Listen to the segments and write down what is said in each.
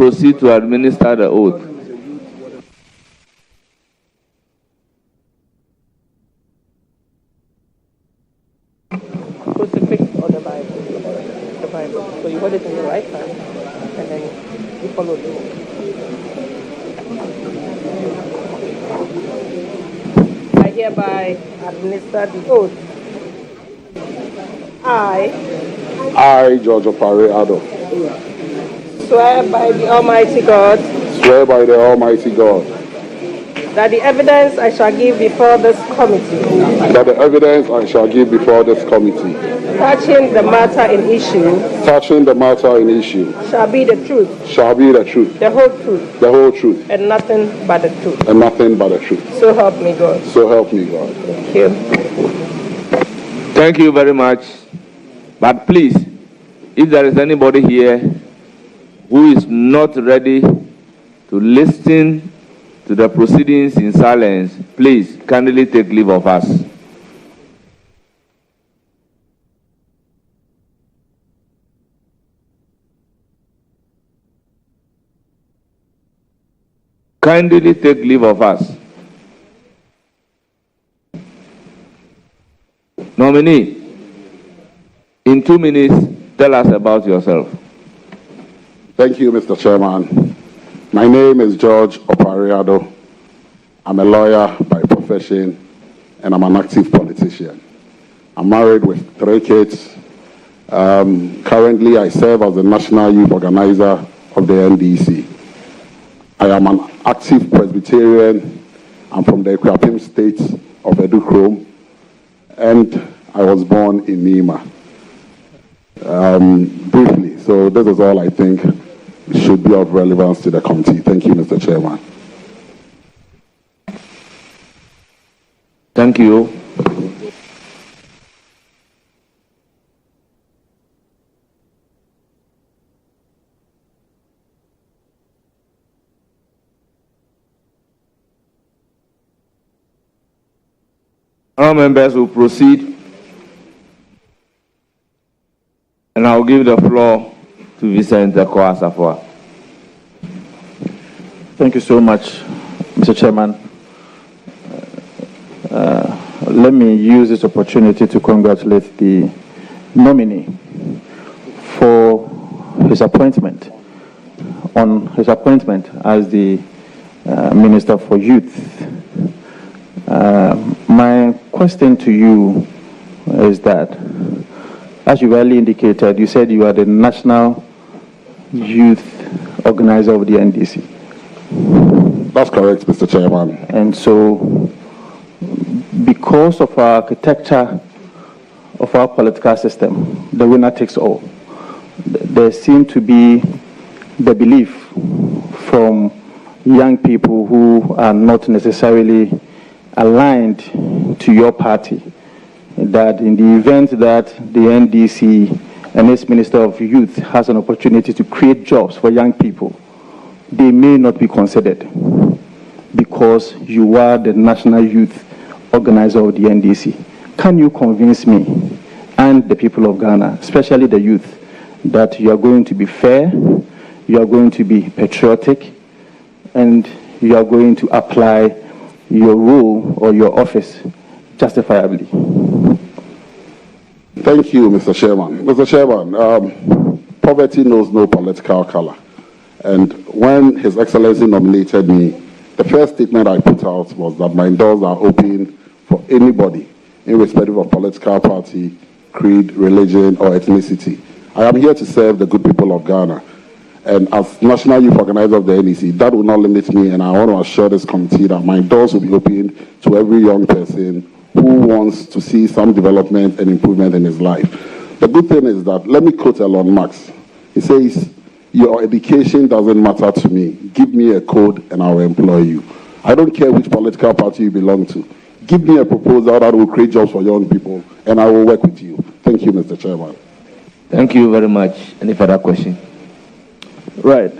proceed to administer the oath. Crucifix or the Bible? The Bible. So you hold it in the right hand, and then you follow the oath. I hereby administer the oath. I, Judge Opare Addo, swear by the Almighty God swear by the Almighty God that the evidence I shall give before this committee touching the matter in issue shall be the truth, the whole truth, and nothing but the truth. So help me God. Thank you. Thank you very much. But please, if there is anybody here who is not ready to listen to the proceedings in silence, please kindly take leave of us. Kindly take leave of us. Nominee, in 2 minutes, tell us about yourself. Thank you, Mr. Chairman. My name is George Opare Addo. I'm a lawyer by profession, and I'm an active politician. I'm married with 3 kids. Currently, I serve as the National Youth Organizer of the NDC. I am an active Presbyterian. I'm from the Ekwapim state of GHOne, and I was born in Nima. Briefly, so this is all I think should be of relevance to the committee. Thank you, Mr. Chairman. Thank you. All members will proceed, and I will give the floor to Vincent Koasafwa. Thank you so much, Mr. Chairman. Let me use this opportunity to congratulate the nominee for his appointment as the Minister for Youth. My question to you is that, as you earlier indicated, you said you are the National Youth Organizer of the NDC. That's correct, Mr. Chairman. And so, because of our architecture of our political system, the winner takes all, there seems to be the belief from young people who are not necessarily aligned to your party that in the event that the NDC and its Minister of Youth has an opportunity to create jobs for young people, they may not be considered because you are the National Youth Organizer of the NDC. Can you convince me and the people of Ghana, especially the youth, that you are going to be fair, you are going to be patriotic, and you are going to apply your role or your office justifiably? Thank you, Mr. Chairman. Mr. Chairman, poverty knows no political color. And when His Excellency nominated me, the first statement I put out was that my doors are open for anybody, irrespective of political party, creed, religion, or ethnicity. I am here to serve the good people of Ghana. And as National Youth Organizer of the NDC, that will not limit me, and I want to assure this committee that my doors will be open to every young person who wants to see some development and improvement in his life. The good thing is that, let me quote Elon Musk. He says, "Your education doesn't matter to me. Give me a code and I will employ you." I don't care which political party you belong to. Give me a proposal that will create jobs for young people, and I will work with you. Thank you, Mr. Chairman. Thank you very much. Any further question? Right.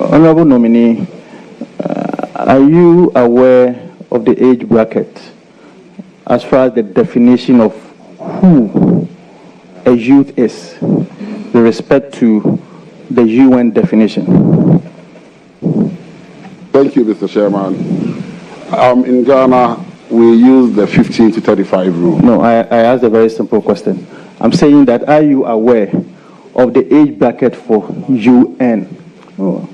Honorable nominee, are you aware of the age bracket as far as the definition of who a youth is? with respect to the GHOne definition? Thank you, Mr. Chairman. In Ghana, we use the 15 to 35 rule. No, I asked a very simple question. I'm saying that, are you aware of the age bracket for GHOne? Oh.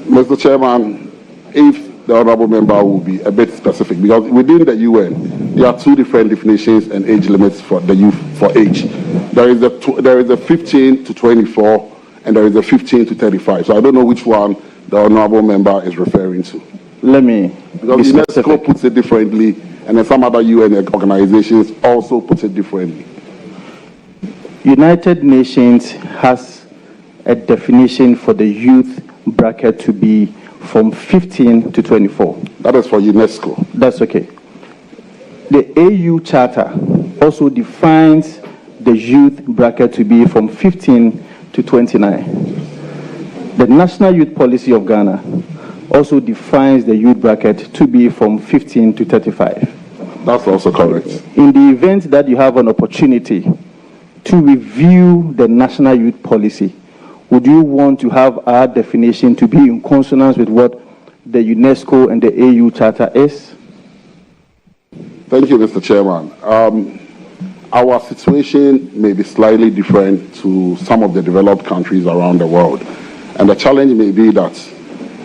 Mr. Chairman, if the honorable member will be a bit specific, because within the GHOne, there are two different definitions and age limits for the youth for age. There is a 15 to 24, and there is a 15 to 35. So I don't know which one the honorable member is referring to. Let me because UNESCO puts it differently, and then some other UN organizations also put it differently. United Nations has a definition for the youth bracket to be from 15 to 24. That is for UNESCO. That's okay. The AU Charter also defines the youth bracket to be from 15 to 29. The National Youth Policy of Ghana also defines the youth bracket to be from 15 to 35. That's also correct. In the event that you have an opportunity to review the National Youth Policy, would you want to have our definition to be in consonance with what the UNESCO and the AU Charter is? Thank you, Mr. Chairman. Our situation may be slightly different to some of the developed countries around the world. And the challenge may be that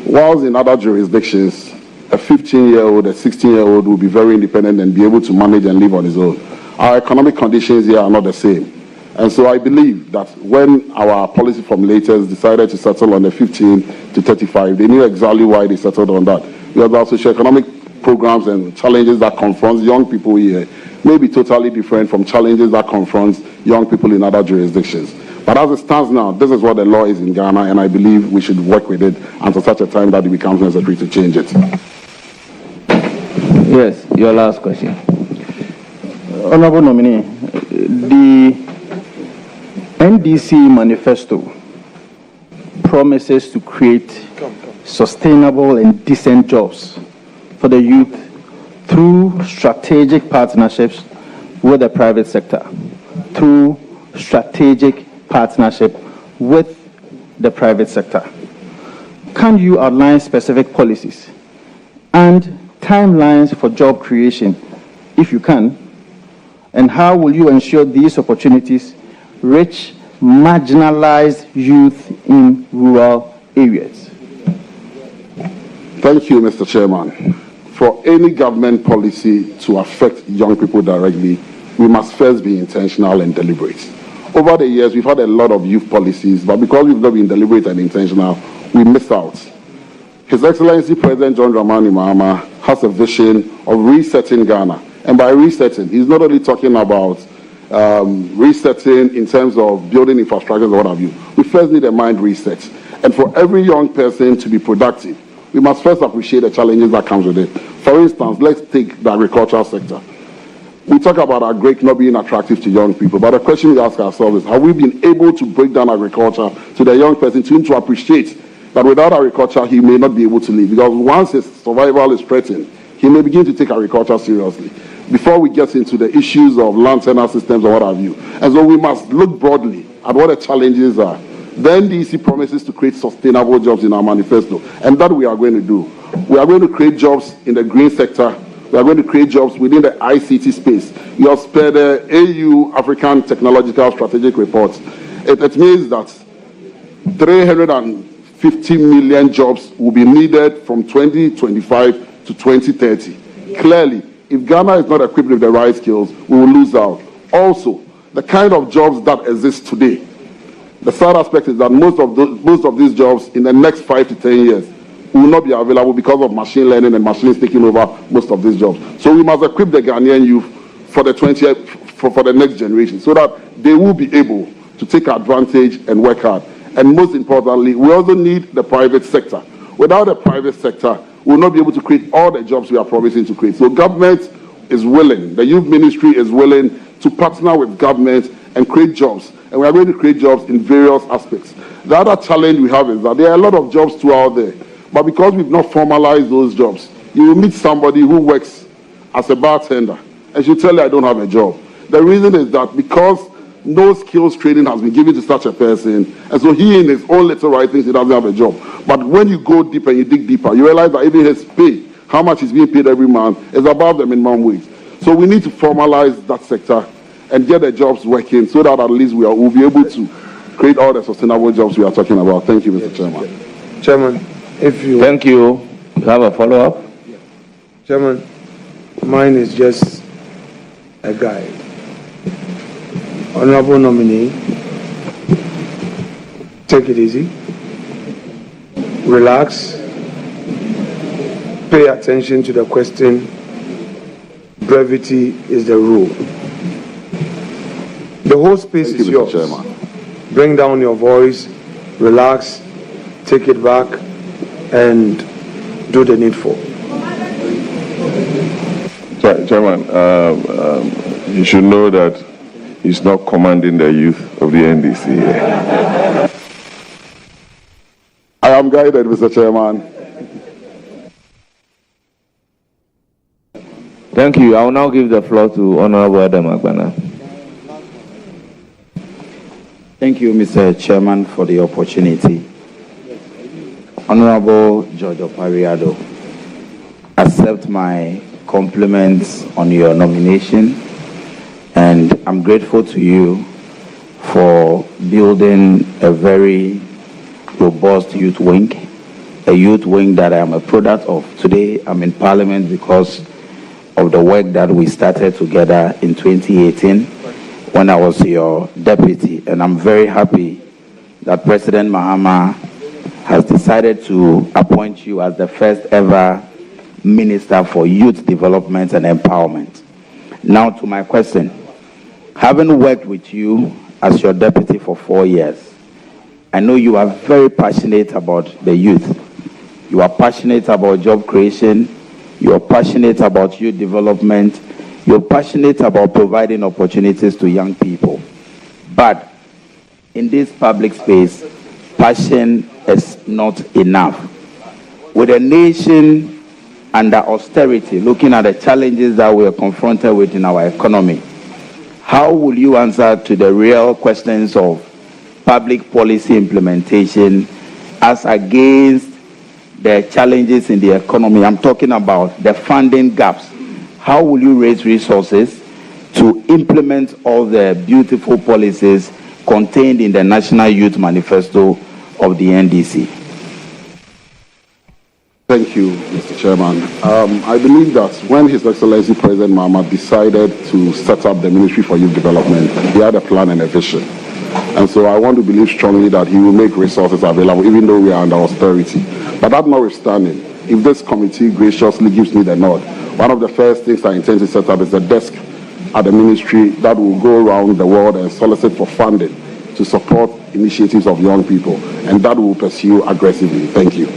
whilst in other jurisdictions, a 15-year-old, a 16-year-old will be very independent and be able to manage and live on his own, our economic conditions here are not the same. And so I believe that when our policy formulators decided to settle on the 15 to 35, they knew exactly why they settled on that. Because our socioeconomic programs and challenges that confront young people here may be totally different from challenges that confront young people in other jurisdictions. But as it stands now, this is what the law is in Ghana, and I believe we should work with it until such a time that it becomes necessary to change it. Yes, your last question. Honorable nominee, the NDC manifesto promises to create sustainable and decent jobs for the youth through strategic partnerships with the private sector, through strategic partnership with the private sector. Can you outline specific policies and timelines for job creation, if you can, and how will you ensure these opportunities reach marginalized youth in rural areas? Thank you, Mr. Chairman. For any government policy to affect young people directly, we must first be intentional and deliberate. Over the years, we've had a lot of youth policies, but because we've not been deliberate and intentional, we missed out. His Excellency President John Dramani Mahama has a vision of resetting Ghana. And by resetting, he's not only talking about resetting in terms of building infrastructure or what have you. We first need a mind reset. And for every young person to be productive, we must first appreciate the challenges that comes with it. For instance, let's take the agricultural sector. We talk about our grape not being attractive to young people, but the question we ask ourselves is, have we been able to break down agriculture to the young person to him to appreciate that without agriculture he may not be able to live? Because once his survival is threatened, he may begin to take agriculture seriously before we get into the issues of land tenure systems or what have you. And so we must look broadly at what the challenges are. The NDC promises to create sustainable jobs in our manifesto, and that we are going to do. We are going to create jobs in the green sector. We are going to create jobs within the ICT space. You have spared the AU African Technological Strategic Report. It means that 350 million jobs will be needed from 2025 to 2030. Clearly, if Ghana is not equipped with the right skills, we will lose out. Also, the kind of jobs that exist today, the sad aspect is that most of these jobs in the next 5 to 10 years will not be available because of machine learning and machines taking over most of these jobs. So we must equip the Ghanaian youth for the next generation so that they will be able to take advantage and work hard. And most importantly, we also need the private sector. Without the private sector, we will not be able to create all the jobs we are promising to create. So government is willing, the youth ministry is willing to partner with government and create jobs. And we are going to create jobs in various aspects. The other challenge we have is that there are a lot of jobs too out there. But because we've not formalized those jobs, you will meet somebody who works as a bartender and she'll tell you, I don't have a job. The reason is that because no skills training has been given to such a person, and so he in his own little right thinks he doesn't have a job. But when you go deeper and you dig deeper, you realize that even his pay, how much is being paid every month, is above the minimum wage. So we need to formalize that sector and get the jobs working so that at least we'll be able to create all the sustainable jobs we are talking about. Thank you, Mr. Chairman. Chairman, if you... Thank you. You have a follow-up? Chairman, mine is just a guide. Honorable nominee, take it easy, relax, pay attention to the question. Brevity is the rule. The whole space is yours. Chairman. Bring down your voice, relax, take it back, and do the needful. Chairman, you should know that he's not commanding the youth of the NDC here. I am guided, Mr. Chairman. Thank you. I will now give the floor to Honorable Addo Magbana. Thank you, Mr. Chairman, for the opportunity. Honorable Judge Opare Addo, accept my compliments on your nomination, and I'm grateful to you for building a very robust youth wing, a youth wing that I am a product of. Today, I'm in Parliament because of the work that we started together in 2018 when I was your deputy, and I'm very happy that President Mahama has decided to appoint you as the first ever Minister for Youth Development and Empowerment. Now to my question. Having worked with you as your deputy for 4 years, I know you are very passionate about the youth. You are passionate about job creation. You are passionate about youth development. You're passionate about providing opportunities to young people. But in this public space, passion is not enough. With a nation under austerity, looking at the challenges that we are confronted with in our economy, how will you answer to the real questions of public policy implementation as against the challenges in the economy? I'm talking about the funding gaps. How will you raise resources to implement all the beautiful policies contained in the National Youth Manifesto of the NDC? Thank you, Mr. Chairman. I believe that when His Excellency President Mahama decided to set up the Ministry for Youth Development, he had a plan and a vision. And so I want to believe strongly that he will make resources available, even though we are under austerity. But that notwithstanding, if this committee graciously gives me the nod, one of the first things I intend to set up is a desk at the ministry that will go around the world and solicit for funding to support initiatives of young people, and that will pursue aggressively. Thank you.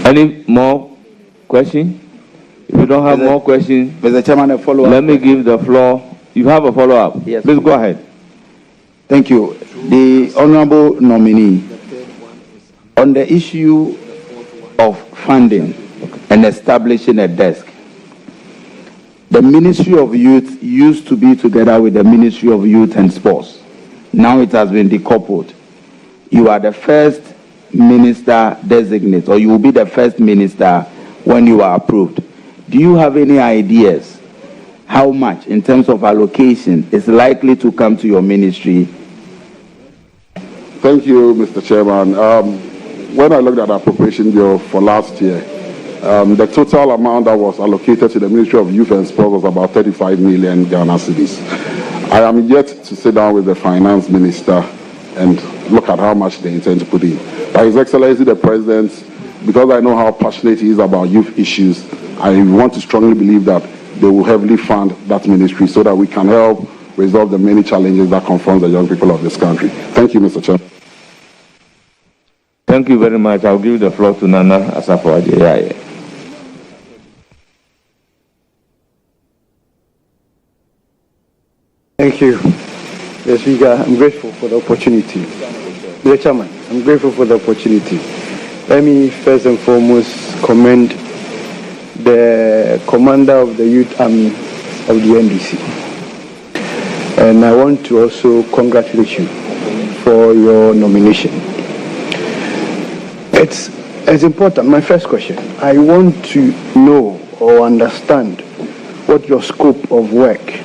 Any more questions? If you don't have more questions, Mr. Chairman, a follow-up. let me give the floor. You have a follow-up? Yes. Please go ahead. Thank you. The honorable nominee, on the issue of funding and establishing a desk, the Ministry of Youth used to be together with the Ministry of Youth and Sports. Now it has been decoupled. You are the first Minister-designate, or you will be the first minister when you are approved. Do you have any ideas how much, in terms of allocation, is likely to come to your ministry? Thank you, Mr. Chairman. When I looked at the appropriation bill for last year, the total amount that was allocated to the Ministry of Youth and Sports was about 35 million Ghana cedis. I am yet to sit down with the finance minister and look at how much they intend to put in. But His Excellency the President, because I know how passionate he is about youth issues, I want to strongly believe that they will heavily fund that ministry so that we can help resolve the many challenges that confront the young people of this country. Thank you, Mr. Chairman. Thank you very much. I'll give the floor to Nana Asafo-Adjei. Thank you, Mr. Speaker. I'm grateful for the opportunity. Mr. Chairman, I'm grateful for the opportunity. Let me first and foremost commend the commander of the Youth Army of the NDC. And I want to also congratulate you for your nomination. It's important. My first question, I want to know or understand what your scope of work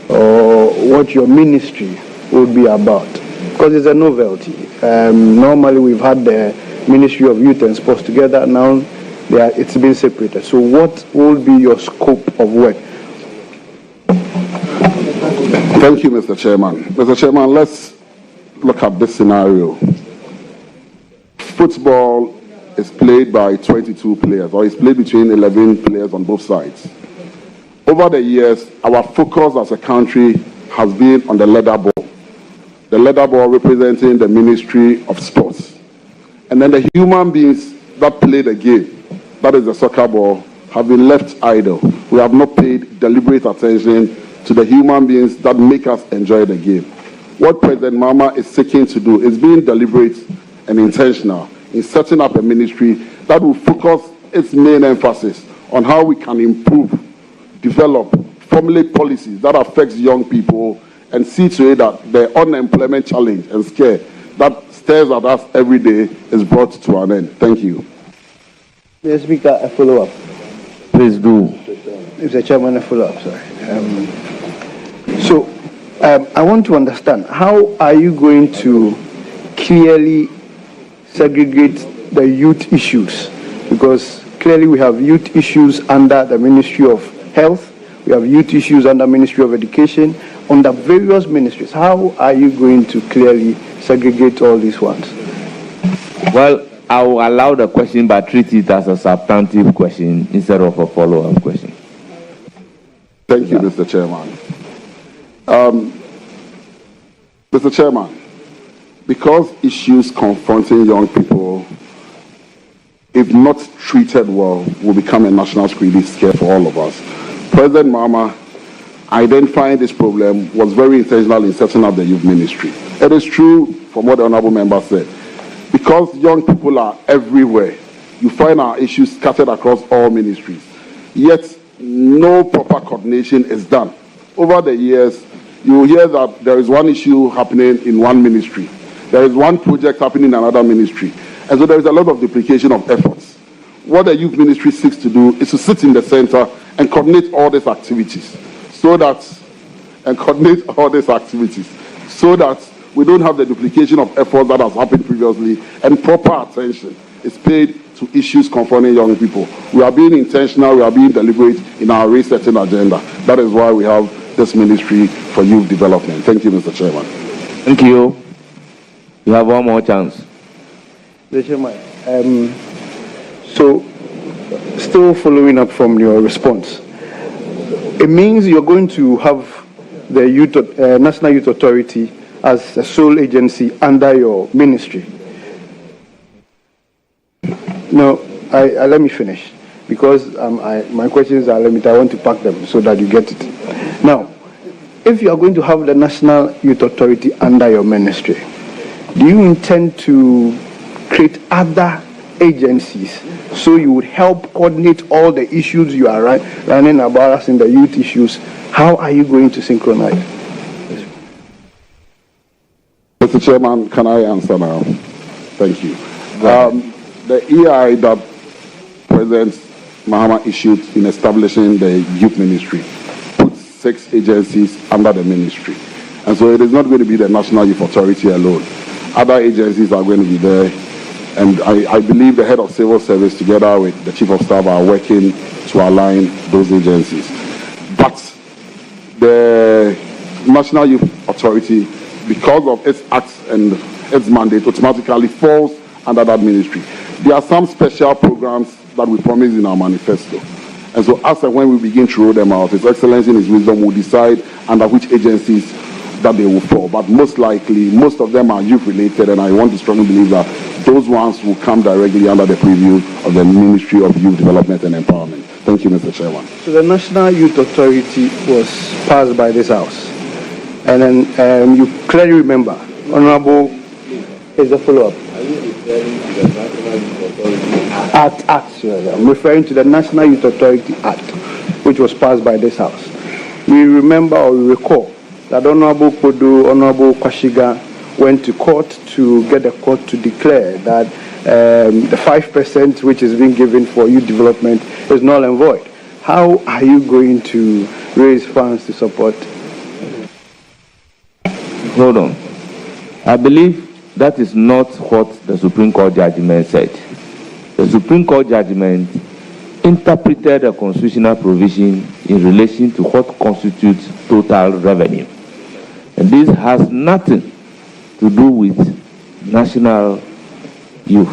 or what your ministry will be about, because it's a novelty. Normally we've had the Ministry of Youth and Sports together. Now it's been separated. So what will be your scope of work? Thank you, Mr. Chairman. Mr. Chairman, let's look at this scenario. Football is played by 22 players, or it's played between 11 players on both sides. Over the years, our focus as a country has been on the leather ball. The leather ball representing the Ministry of Sports. And then the human beings that play the game, that is the soccer ball, have been left idle. We have not paid deliberate attention to the human beings that make us enjoy the game. What President Mahama is seeking to do is being deliberate and intentional in setting up a ministry that will focus its main emphasis on how we can improve, develop, formulate policies that affects young people and see to it that the unemployment challenge and scare that stares at us every day is brought to an end. Thank you. Mr. Speaker, a follow-up. Please do. Mr. Chairman, a follow-up, sorry. I want to understand, how are you going to clearly segregate the youth issues? Because clearly we have youth issues under the Ministry of Health, we have youth issues under Ministry of Education, under various ministries. How are you going to clearly segregate all these ones? Well, I will allow the question, but treat it as a substantive question instead of a follow-up question. Thank you, Mr. Chairman. Mr. Chairman, because issues confronting young people, if not treated well, will become a national security scare for all of us. President Mahama, identifying this problem, was very intentional in setting up the youth ministry. It is true, from what the honorable member said, because young people are everywhere, you find our issues scattered across all ministries, yet no proper coordination is done. Over the years, you will hear that there is one issue happening in one ministry, there is one project happening in another ministry, and so there is a lot of duplication of efforts. What the youth ministry seeks to do is to sit in the center and coordinate all these activities, so that we don't have the duplication of effort that has happened previously, and proper attention is paid to issues confronting young people. We are being intentional, we are being deliberate in our race-setting agenda. That is why we have this Ministry for Youth Development. Thank you, Mr. Chairman. Thank you. You have one more chance. Mr. Chairman, so still following up from your response, it means you're going to have the National Youth Authority as a sole agency under your ministry. No, let me finish, because my questions are limited. I want to pack them so that you get it. Now, if you are going to have the National Youth Authority under your ministry, do you intend to create other agencies so you would help coordinate all the issues you are running about us in the youth issues? How are you going to synchronize? Mr. Chairman, can I answer now? Thank you. The EI that President Mahama issued in establishing the youth ministry puts 6 agencies under the ministry. And so it is not going to be the National Youth Authority alone. Other agencies are going to be there. And I believe the head of civil service together with the chief of staff are working to align those agencies. But the National Youth Authority, because of its acts and its mandate, automatically falls under that ministry. There are some special programs that we promise in our manifesto. And so as and when we begin to roll them out, His Excellency in His wisdom will decide under which agencies that they will fall. But most likely, most of them are youth-related, and I want to strongly believe that those ones will come directly under the purview of the Ministry of Youth Development and Empowerment. Thank you, Mr. Chairman. So the National Youth Authority was passed by this House. And then you clearly remember, Honorable, is the follow-up. Are you referring to the National Youth Authority Act. I'm referring to the National Youth Authority Act, which was passed by this House. We remember or we recall that Honorable Podo, Honorable Kwashiga went to court to get the court to declare that the 5% which is being given for youth development is null and void. How are you going to raise funds to support? Hold on. I believe that is not what the Supreme Court judgment said. The Supreme Court judgment interpreted a constitutional provision in relation to what constitutes total revenue. And this has nothing to do with national youth.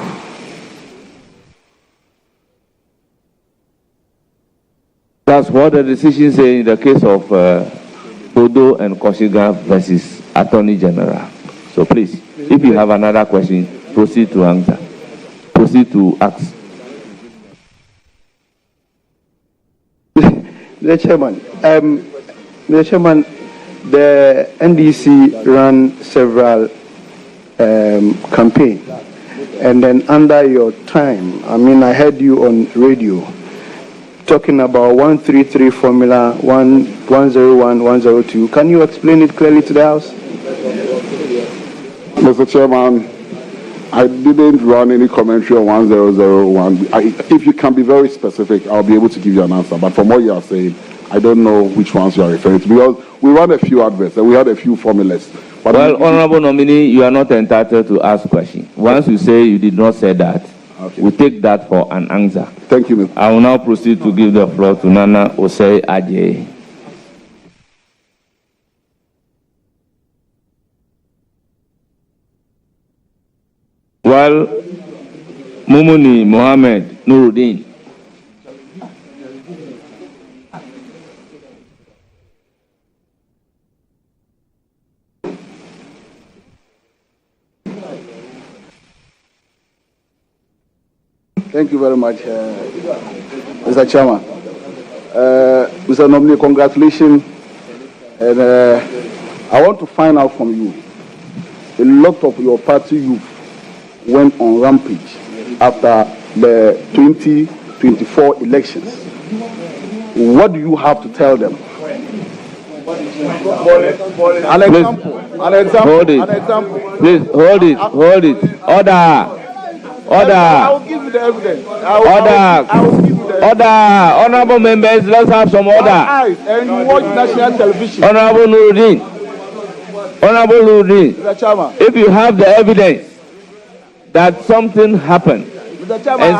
That's what the decision says in the case of Podo and Koshiga versus Attorney General. So please, if you have another question, proceed to answer. Proceed to ask. Mr. Chairman, the NDC ran several campaigns, and then under your time, I heard you on radio talking about 133 formula, 101, 102. Can you explain it clearly to the House? Mr. Chairman, I didn't run any commentary on 1001. If you can be very specific, I'll be able to give you an answer. But from what you are saying, I don't know which ones you are referring to, because we ran a few adverts and we had a few formulas. But well, Honorable Nominee, you are not entitled to ask questions. Once you say you did not say that, okay, we take that for an answer. Thank you, Mr. I will now proceed to give the floor to Nana Osei Adje. Well, Mumuni Mohammed Nuruddin. Thank you very much, Mr. Chairman. Mr. Nominee, congratulations. And I want to find out from you, a lot of your party youth went on rampage after the 2024 elections. What do you have to tell them? An example. Hold it. Please, hold it. Order. I will give you the evidence. I will give you the evidence. Order. Honorable members, let's have some order. And you watch national television. Honorable Nuruddin. Mr. Chairman. If you have the evidence that something happened, Mr. Chairman,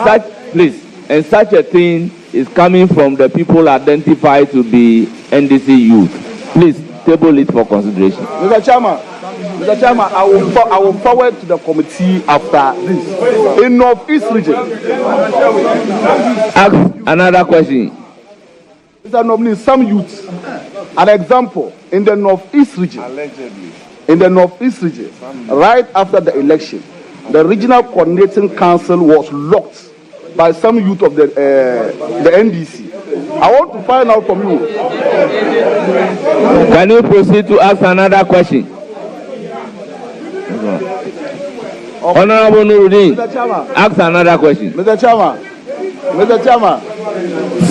and such a thing is coming from the people identified to be NDC youth, please table it for consideration. Mr. Chairman, I will forward to the committee after this. In Northeast region. Ask another question. Mr. Nominee, some youths, an example, in the Northeast region. Allegedly. In the Northeast region, right after the election, the regional coordinating council was locked by some youth of the NDC. I want to find out from you. Can you proceed to ask another question? Okay. Honorable Nuruddin, ask another question. Mr. Chairman.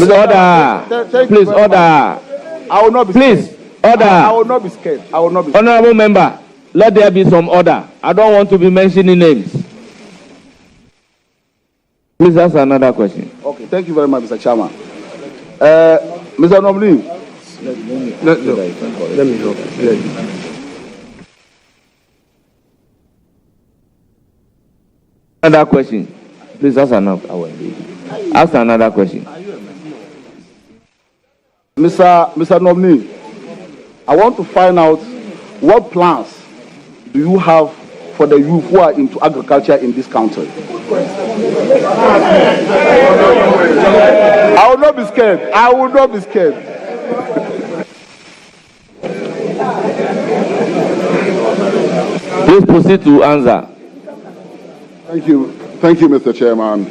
Order. Please, order. I will not be Please, scared. order. I will not be scared. Honorable member, let there be some order. I don't want to be mentioning names. Please ask another question. Okay, thank you very much, Mr. Chairman. Mr. Nominee. Let me help. Another question. Please ask another question. Mr. Nominee, I want to find out what plans do you have for the youth who are into agriculture in this country? I will not be scared. Please proceed to answer. Thank you, Mr. Chairman.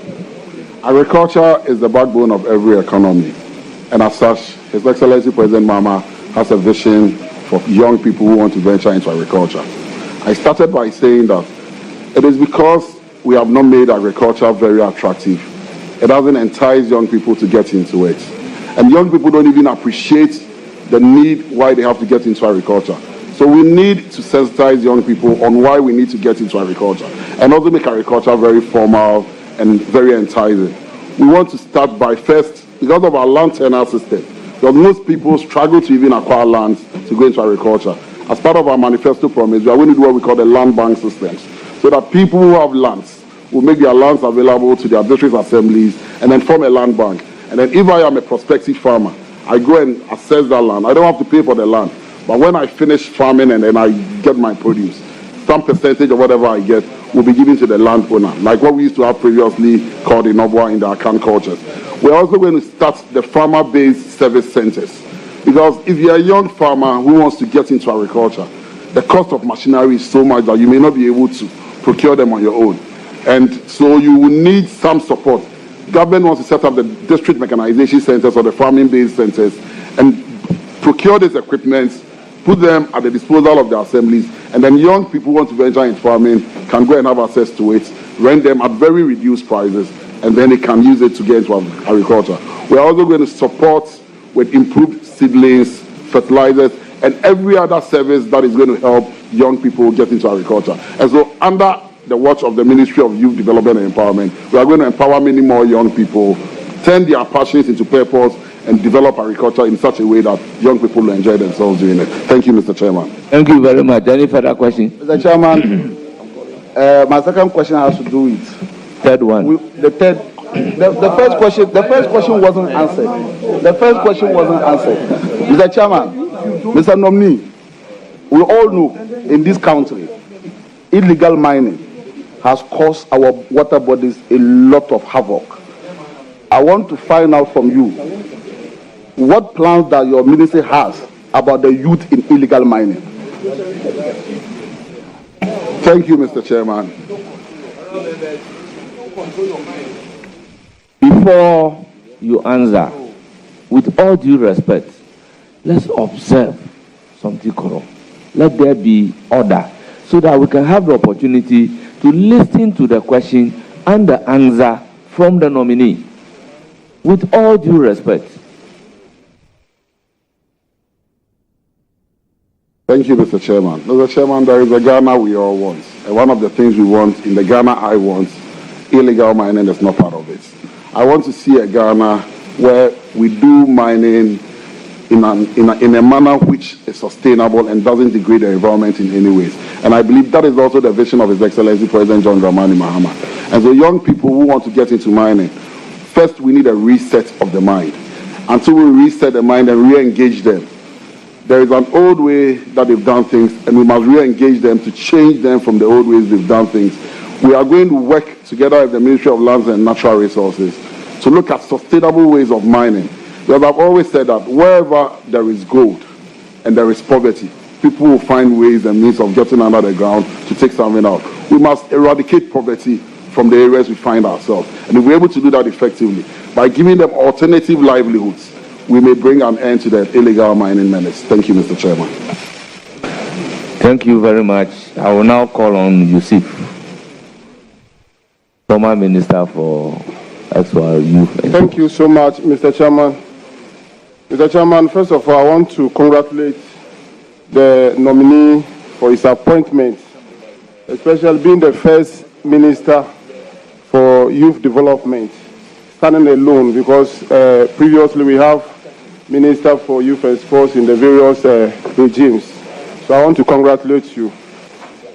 Agriculture is the backbone of every economy. And as such, His Excellency President Mahama has a vision for young people who want to venture into agriculture. I started by saying that it is because we have not made agriculture very attractive it doesn't entice young people to get into it. And young people don't even appreciate the need why they have to get into agriculture. So we need to sensitize young people on why we need to get into agriculture and also make agriculture very formal and very enticing. We want to start by first, because of our land tenure system, because most people struggle to even acquire land to go into agriculture. As part of our manifesto promise, we are going to do what we call the land bank systems, so that people who have lands will make their lands available to their district assemblies and then form a land bank. And then if I am a prospective farmer, I go and assess that land. I don't have to pay for the land. But when I finish farming and then I get my produce, some percentage of whatever I get will be given to the landowner, like what we used to have previously called in Obwa in the Akan cultures. We're also going to start the farmer-based service centers. Because if you're a young farmer who wants to get into agriculture, the cost of machinery is so much that you may not be able to procure them on your own. And so you will need some support. Government wants to set up the district mechanization centers or the farming-based centers and procure this equipment, put them at the disposal of the assemblies, and then young people who want to venture into farming can go and have access to it, rent them at very reduced prices, and then they can use it to get into agriculture. We're also going to support with improved seedlings, fertilizers, and every other service that is going to help young people get into agriculture. And so under the watch of the Ministry of Youth Development and Empowerment, we are going to empower many more young people, turn their passions into purpose, and develop agriculture in such a way that young people will enjoy themselves doing it. Thank you, Mr. Chairman. Thank you very much. Any further questions? Mr. Chairman, my second question has to do with Third one. the first question wasn't answered. The first question wasn't answered. Mr. Chairman, Mr. Nominee, we all know in this country, illegal mining has caused our water bodies a lot of havoc. I want to find out from you what plans that your ministry has about the youth in illegal mining. Thank you, Mr. Chairman. Before you answer, with all due respect, let's observe something correct. Let there be order so that we can have the opportunity to listen to the question and the answer from the nominee. With all due respect. Thank you, Mr. Chairman. Mr. Chairman, there is a Ghana we all want. And one of the things we want in the Ghana I want, illegal mining is not part of it. I want to see a Ghana where we do mining in a manner which is sustainable and doesn't degrade the environment in any ways. And I believe that is also the vision of His Excellency President John Dramani Mahama. And so young people who want to get into mining, first we need a reset of the mind. Until we reset the mind and re-engage them, there is an old way that they've done things, and we must re-engage them to change them from the old ways they've done things. We are going to work together with the Ministry of Lands and Natural Resources to look at sustainable ways of mining. Because I've always said that wherever there is gold and there is poverty, people will find ways and means of getting under the ground to take something out. We must eradicate poverty from the areas we find ourselves. And if we're able to do that effectively, by giving them alternative livelihoods, we may bring an end to the illegal mining menace. Thank you, Mr. Chairman. Thank you very much. I will now call on Yusuf, former Minister for Youth. Thank you so much, Mr. Chairman. Mr. Chairman, first of all, I want to congratulate the nominee for his appointment, especially being the first Minister for Youth Development, standing alone, because previously we have Minister for Youth and Sports in the various regimes. So I want to congratulate you.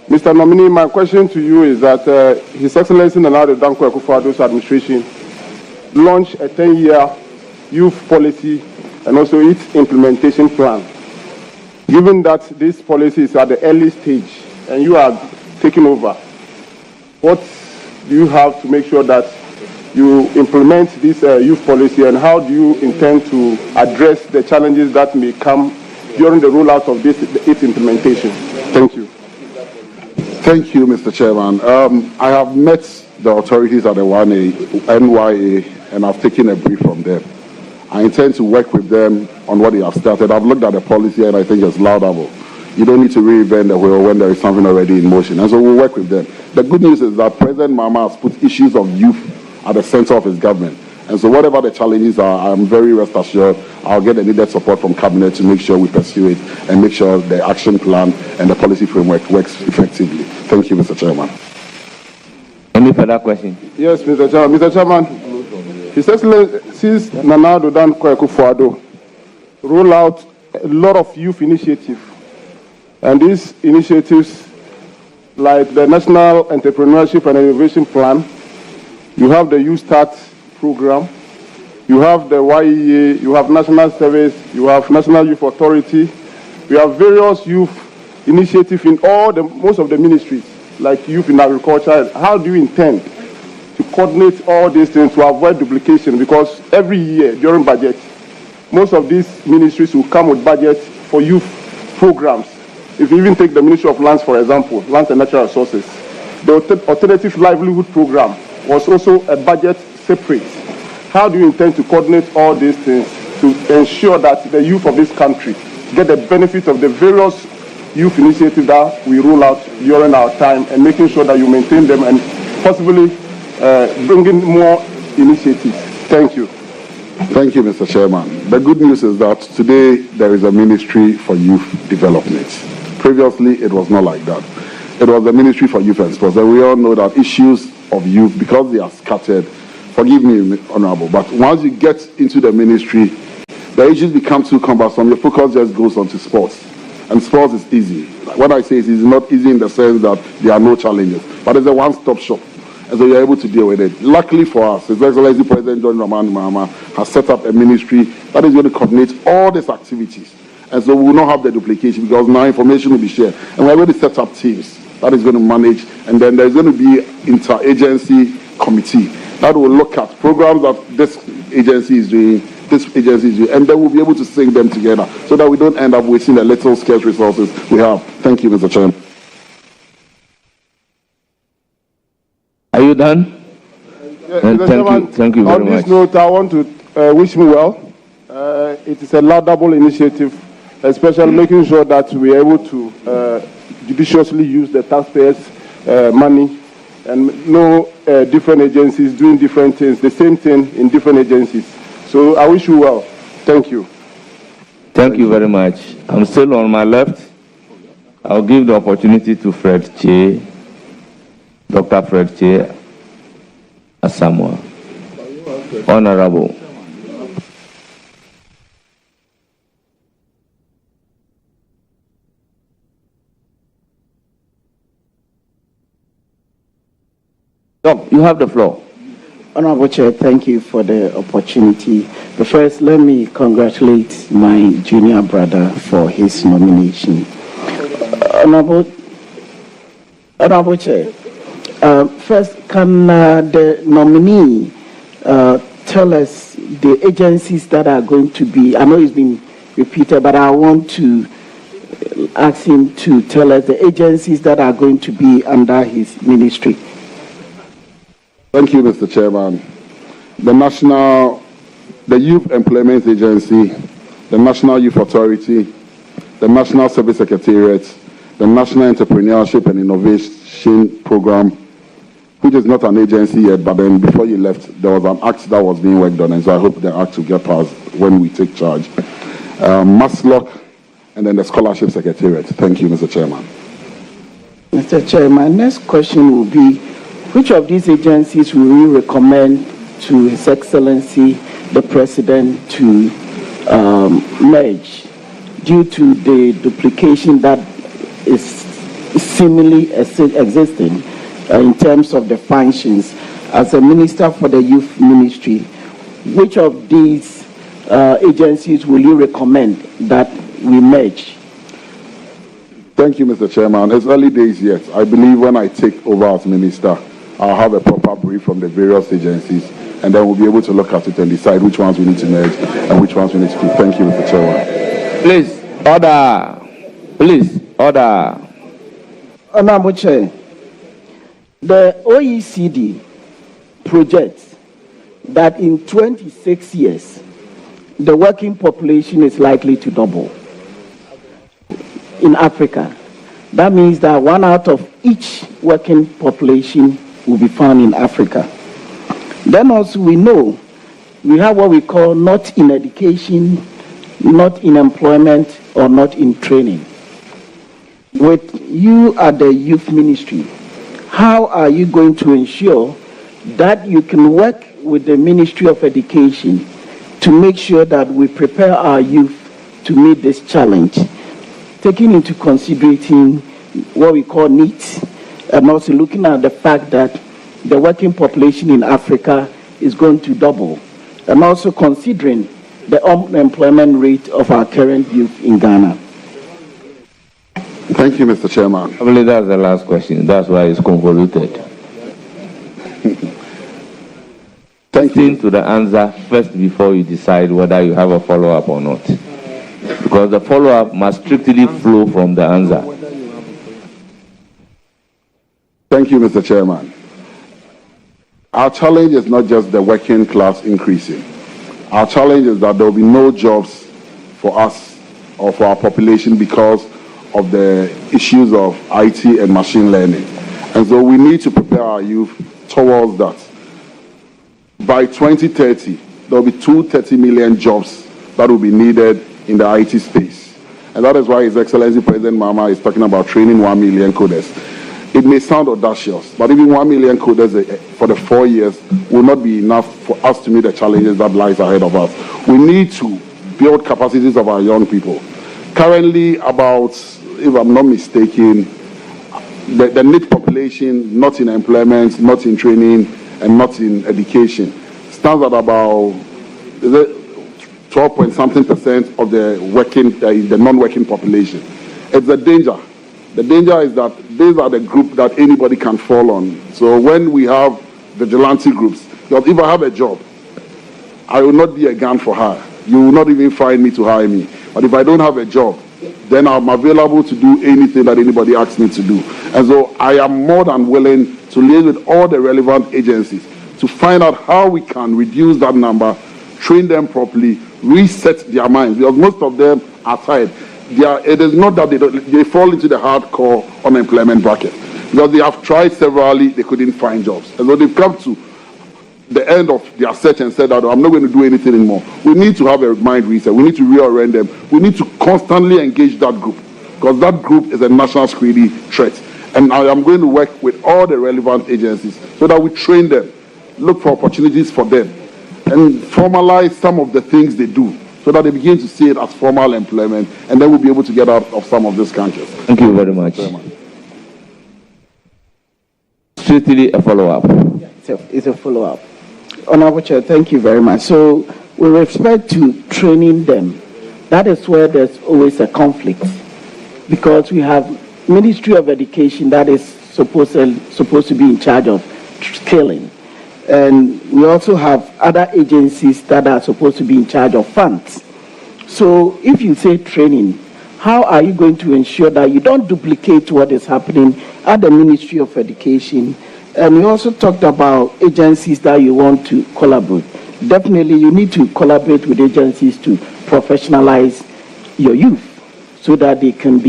Mr. Nominee, my question to you is that His Excellency Nana Addo Dankwa Akufo-Addo's administration launched a 10-year youth policy and also its implementation plan. Given that this policy is at the early stage and you are taking over, what do you have to make sure that you implement this youth policy, and how do you intend to address the challenges that may come during the rollout of its implementation? Thank you. Thank you, Mr. Chairman. I have met the authorities at the NYA, and I've taken a brief from them. I intend to work with them on what they have started. I've looked at the policy, and I think it's laudable. You don't need to reinvent the wheel when there is something already in motion. And so we'll work with them. The good news is that President Mahama has put issues of youth at the center of his government. And so whatever the challenges are, I'm very rest assured I'll get the needed support from Cabinet to make sure we pursue it and make sure the action plan and the policy framework works effectively. Thank you, Mr. Chairman. Any further question? Yes, Mr. Chairman. Mr. Chairman, His Excellency Nana Addo Akufo-Addo roll out a lot of youth initiatives. And these initiatives, like the National Entrepreneurship and Innovation Plan, you have the Youth Start program, you have the YEA, you have National Service, you have National Youth Authority, we have various youth initiatives in most of the ministries, like youth in agriculture. How do you intend to coordinate all these things to avoid duplication? Because every year during budget, most of these ministries will come with budgets for youth programs. If you even take the Ministry of Lands, for example, Lands and Natural Resources, the Alternative Livelihood Program was also a budget separate. How do you intend to coordinate all these things to ensure that the youth of this country get the benefit of the various youth initiatives that we roll out during our time, and making sure that you maintain them and possibly bring in more initiatives? Thank you. Thank you, Mr. Chairman. The good news is that today there is a Ministry for Youth Development. Previously, it was not like that. It was the Ministry for Youth and Sports. And we all know that issues of youth, because they are scattered, forgive me, Honorable, but once you get into the ministry, the issues become too cumbersome. Your focus just goes on to sports. And sports is easy. When I say it's not easy in the sense that there are no challenges, but it's a one-stop shop. And so you're able to deal with it. Luckily for us, His Excellency President John Dramani Mahama has set up a ministry that is going to coordinate all these activities. And so we will not have the duplication, because now information will be shared. And we're going to set up teams that is going to manage. And then there's going to be interagency committee that will look at programs that this agency is doing, and then we'll be able to sync them together so that we don't end up wasting the little scarce resources we have. Thank you, Mr. Chairman. Are you done? Thank you very much. On this note, I want to wish me well. It is a laudable initiative, especially making sure that we are able to judiciously use the taxpayers' money, and no different agencies doing different things, the same thing in different agencies. So I wish you well. Thank you. Thank you very much. I'm still on my left. I'll give the opportunity to Fred Che, Dr. Fred Che Asamoah. Honorable. You have the floor. Honorable Chair, thank you for the opportunity. But first, let me congratulate my junior brother for his nomination. Honorable Chair, first, can the nominee tell us the agencies that are going to be, I know it's been repeated, but I want to ask him to tell us the agencies that are going to be under his ministry. Thank you, Mr. Chairman. The Youth Employment Agency, the National Youth Authority, the National Service Secretariat, the National Entrepreneurship and Innovation Program, which is not an agency yet, but then before you left, there was an act that was being worked on, and so I hope the act will get passed when we take charge. MASLOC, and then the Scholarship Secretariat. Thank you, Mr. Chairman. Mr. Chair, my next question will be, which of these agencies will you recommend to His Excellency the President to merge due to the duplication that is seemingly existing in terms of the functions? As a Minister for the Youth Ministry, which of these agencies will you recommend that we merge? Thank you, Mr. Chairman. It's early days yet. I believe when I take over as Minister, I'll have a proper brief from the various agencies, and then we'll be able to look at it and decide which ones we need to merge and which ones we need to keep. Thank you, Mr. Chairman. Please, order. Please, order. Honorable Chair, the OECD projects that in 26 years, the working population is likely to double in Africa. That means that 1 out of each working population will be found in Africa. Then also we know we have what we call not in education, not in employment, or not in training. With you at the youth ministry, how are you going to ensure that you can work with the Ministry of Education to make sure that we prepare our youth to meet this challenge, taking into consideration what we call needs, and also looking at the fact that the working population in Africa is going to double, and also considering the unemployment rate of our current youth in Ghana? Thank you, Mr. Chairman. I believe that's the last question. That's why it's convoluted. Thank you. Listen to the answer first before you decide whether you have a follow-up or not. Because the follow-up must strictly flow from the answer. Thank you, Mr. Chairman. Our challenge is not just the working class increasing. Our challenge is that there will be no jobs for us or for our population because of the issues of IT and machine learning. And so we need to prepare our youth towards that. By 2030, there will be 230 million jobs that will be needed in the IT space. And that is why His Excellency President Mahama is talking about training 1 million coders. It may sound audacious, but even 1 million coders for the 4 years will not be enough for us to meet the challenges that lies ahead of us. We need to build capacities of our young people. Currently, about, if I'm not mistaken, the NEET population, not in employment, not in training, and not in education, stands at about 12-point-something% of the non-working population. It's a danger. The danger is that these are the group that anybody can fall on. So when we have vigilante groups, because if I have a job, I will not be a gun for hire. You will not even find me to hire me. But if I don't have a job, then I'm available to do anything that anybody asks me to do. And so I am more than willing to liaise with all the relevant agencies to find out how we can reduce that number, train them properly, reset their minds, because most of them are tired. It is not that they fall into the hardcore unemployment bracket, because they have tried severally, they couldn't find jobs. And so they've come to the end of their search and said that I'm not going to do anything anymore. We need to have a mind reset. We need to reorient them. We need to constantly engage that group, because that group is a national security threat. And I am going to work with all the relevant agencies so that we train them, look for opportunities for them, and formalize some of the things they do so that they begin to see it as formal employment, and then we'll be able to get out of some of these countries. Thank you very much. Strictly a follow-up. It's a follow-up. Honorable Chair, thank you very much. So with respect to training them, that is where there's always a conflict, because we have Ministry of Education that is supposed to be in charge of skilling. And we also have other agencies that are supposed to be in charge of funds. So if you say training, how are you going to ensure that you don't duplicate what is happening at the Ministry of Education? And you also talked about agencies that you want to collaborate. Definitely you need to collaborate with agencies to professionalize your youth so that they can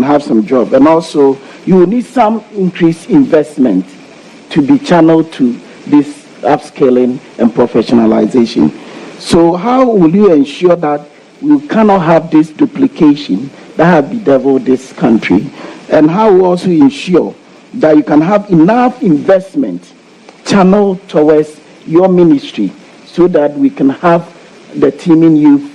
have some job. And also you will need some increased investment to be channeled to this upscaling and professionalization. So how will you ensure that we cannot have this duplication that have bedeviled this country? And how will you also ensure that you can have enough investment channeled towards your ministry so that we can have the teeming youth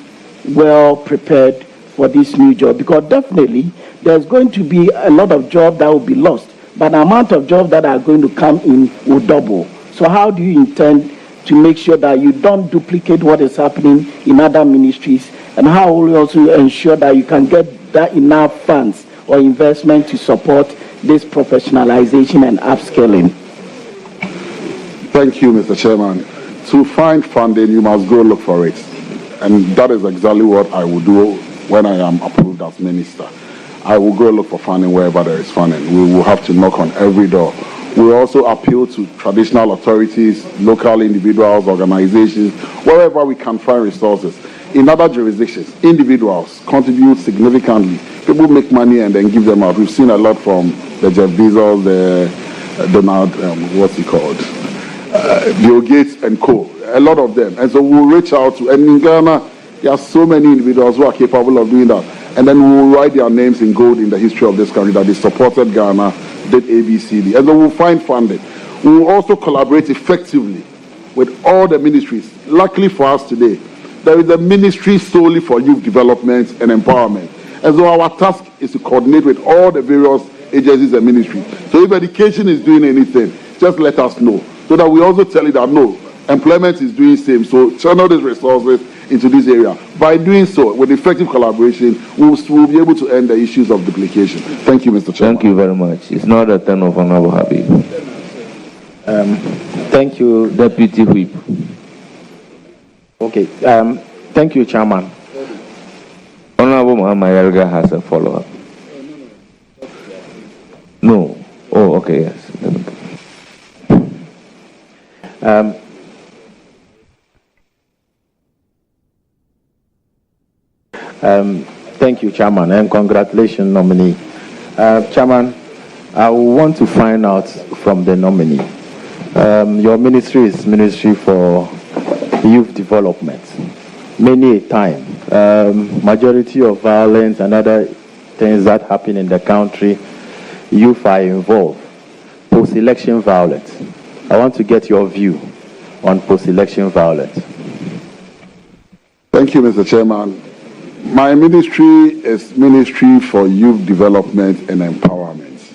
well prepared for this new job? Because definitely there's going to be a lot of jobs that will be lost, but the amount of jobs that are going to come in will double. So how do you intend to make sure that you don't duplicate what is happening in other ministries? And how will you also ensure that you can get that enough funds or investment to support this professionalization and upscaling? Thank you, Mr. Chairman. To find funding, you must go look for it. And that is exactly what I will do when I am approved as minister. I will go look for funding wherever there is funding. We will have to knock on every door. We also appeal to traditional authorities, local individuals, organizations, wherever we can find resources. In other jurisdictions, individuals contribute significantly. People make money and then give them out. We've seen a lot from the Jeff Bezos, the Donald, what's he called? Bill Gates and co. A lot of them. And so we'll reach out to, and in Ghana, there are so many individuals who are capable of doing that. And then we'll write their names in gold in the history of this country that they supported Ghana, did ABCD. And then we'll find funding. We will also collaborate effectively with all the ministries. Luckily for us today, there is a ministry solely for youth development and empowerment. And so our task is to coordinate with all the various agencies and ministries. So if education is doing anything, just let us know, so that we also tell you that no, employment is doing the same. So channel these resources into this area. By doing so, with effective collaboration, we'll be able to end the issues of duplication. Thank you, Mr. Chairman. Thank you very much. It's not a turn of Honorable Habib. Thank you, Deputy Whip. Okay. Thank you, Chairman. Honorable Muhammad Yelga has a follow-up. No. Oh, okay, yes. Thank you, Chairman, and congratulations, nominee. Chairman, I want to find out from the nominee. Your ministry is Ministry for Youth Development. Many a time, majority of violence and other things that happen in the country, youth are involved. Post-election violence. I want to get your view on post-election violence. Thank you, Mr. Chairman. My ministry is Ministry for Youth Development and Empowerment.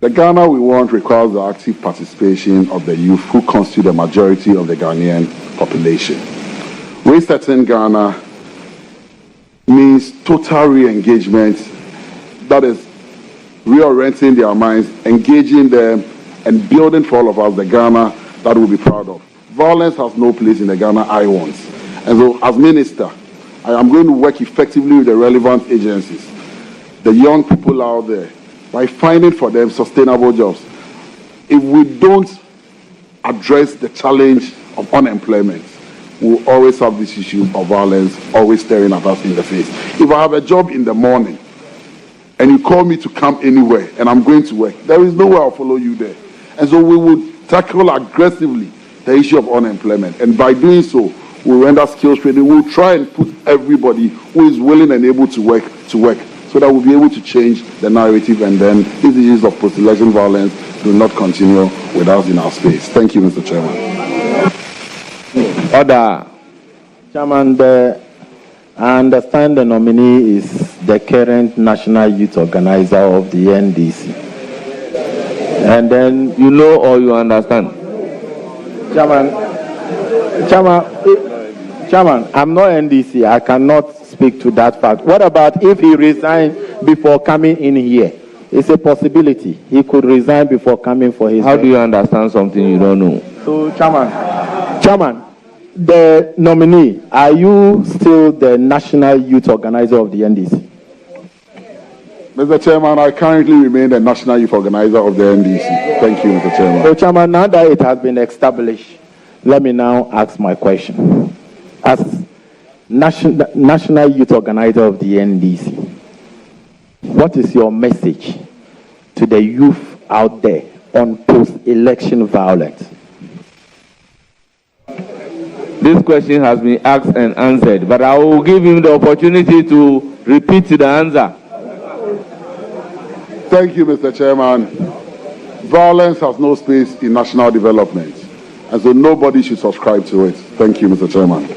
The Ghana we want requires the active participation of the youth who constitute the majority of the Ghanaian population. Resetting Ghana means total re-engagement, that is reorienting their minds, engaging them, and building for all of us the Ghana that we'll be proud of. Violence has no place in the Ghana I want. And so, as minister, I am going to work effectively with the relevant agencies, the young people out there, by finding for them sustainable jobs. If we don't address the challenge of unemployment, we'll always have this issue of violence always staring at us in the face. If I have a job in the morning, and you call me to come anywhere, and I'm going to work, there is no way I'll follow you there. And so we will tackle aggressively the issue of unemployment. And by doing so, we'll render skills training. We'll try and put everybody who is willing and able to work, so that we'll be able to change the narrative, and then these issues of post-election violence do not continue with us in our space. Thank you, Mr. Chairman. Order. Chairman, I understand the nominee is the current National Youth Organizer of the NDC. And then you know or you understand? Chairman, I'm not NDC. I cannot speak to that fact. What about if he resigned before coming in here? It's a possibility. He could resign before coming for his... How do you understand something you don't know? So, Chairman, the nominee, are you still the National Youth Organizer of the NDC? Mr. Chairman, I currently remain the National Youth Organizer of the NDC. Thank you, Mr. Chairman. So, Chairman, now that it has been established, let me now ask my question. As National Youth Organizer of the NDC, what is your message to the youth out there on post-election violence? This question has been asked and answered, but I will give him the opportunity to repeat the answer. Thank you, Mr. Chairman. Violence has no space in national development, and so nobody should subscribe to it. Thank you, Mr. Chairman.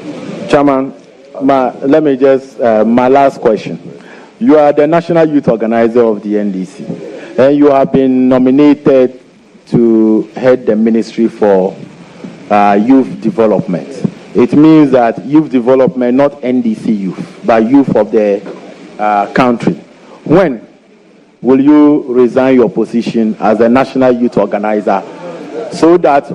Chairman, let me just, my last question. You are the National Youth Organizer of the NDC, and you have been nominated to head the Ministry for Youth Development. It means that youth development, not NDC youth, but youth of the country. When will you resign your position as the National Youth Organizer so that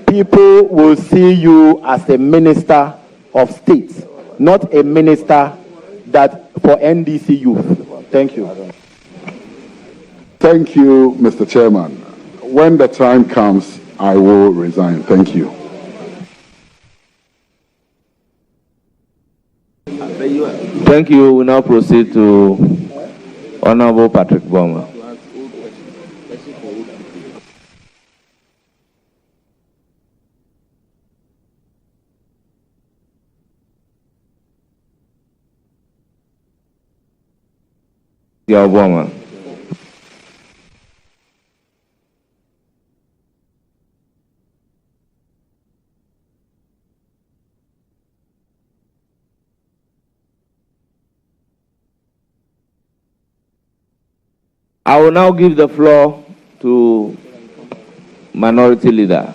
people will see you as a minister of state, not a minister for NDC youth? Thank you. Thank you, Mr. Chairman. When the time comes, I will resign. Thank you. Thank you. We now proceed to Honorable Patrick Boma. Yeah, Obama. I will now give the floor to Minority Leader.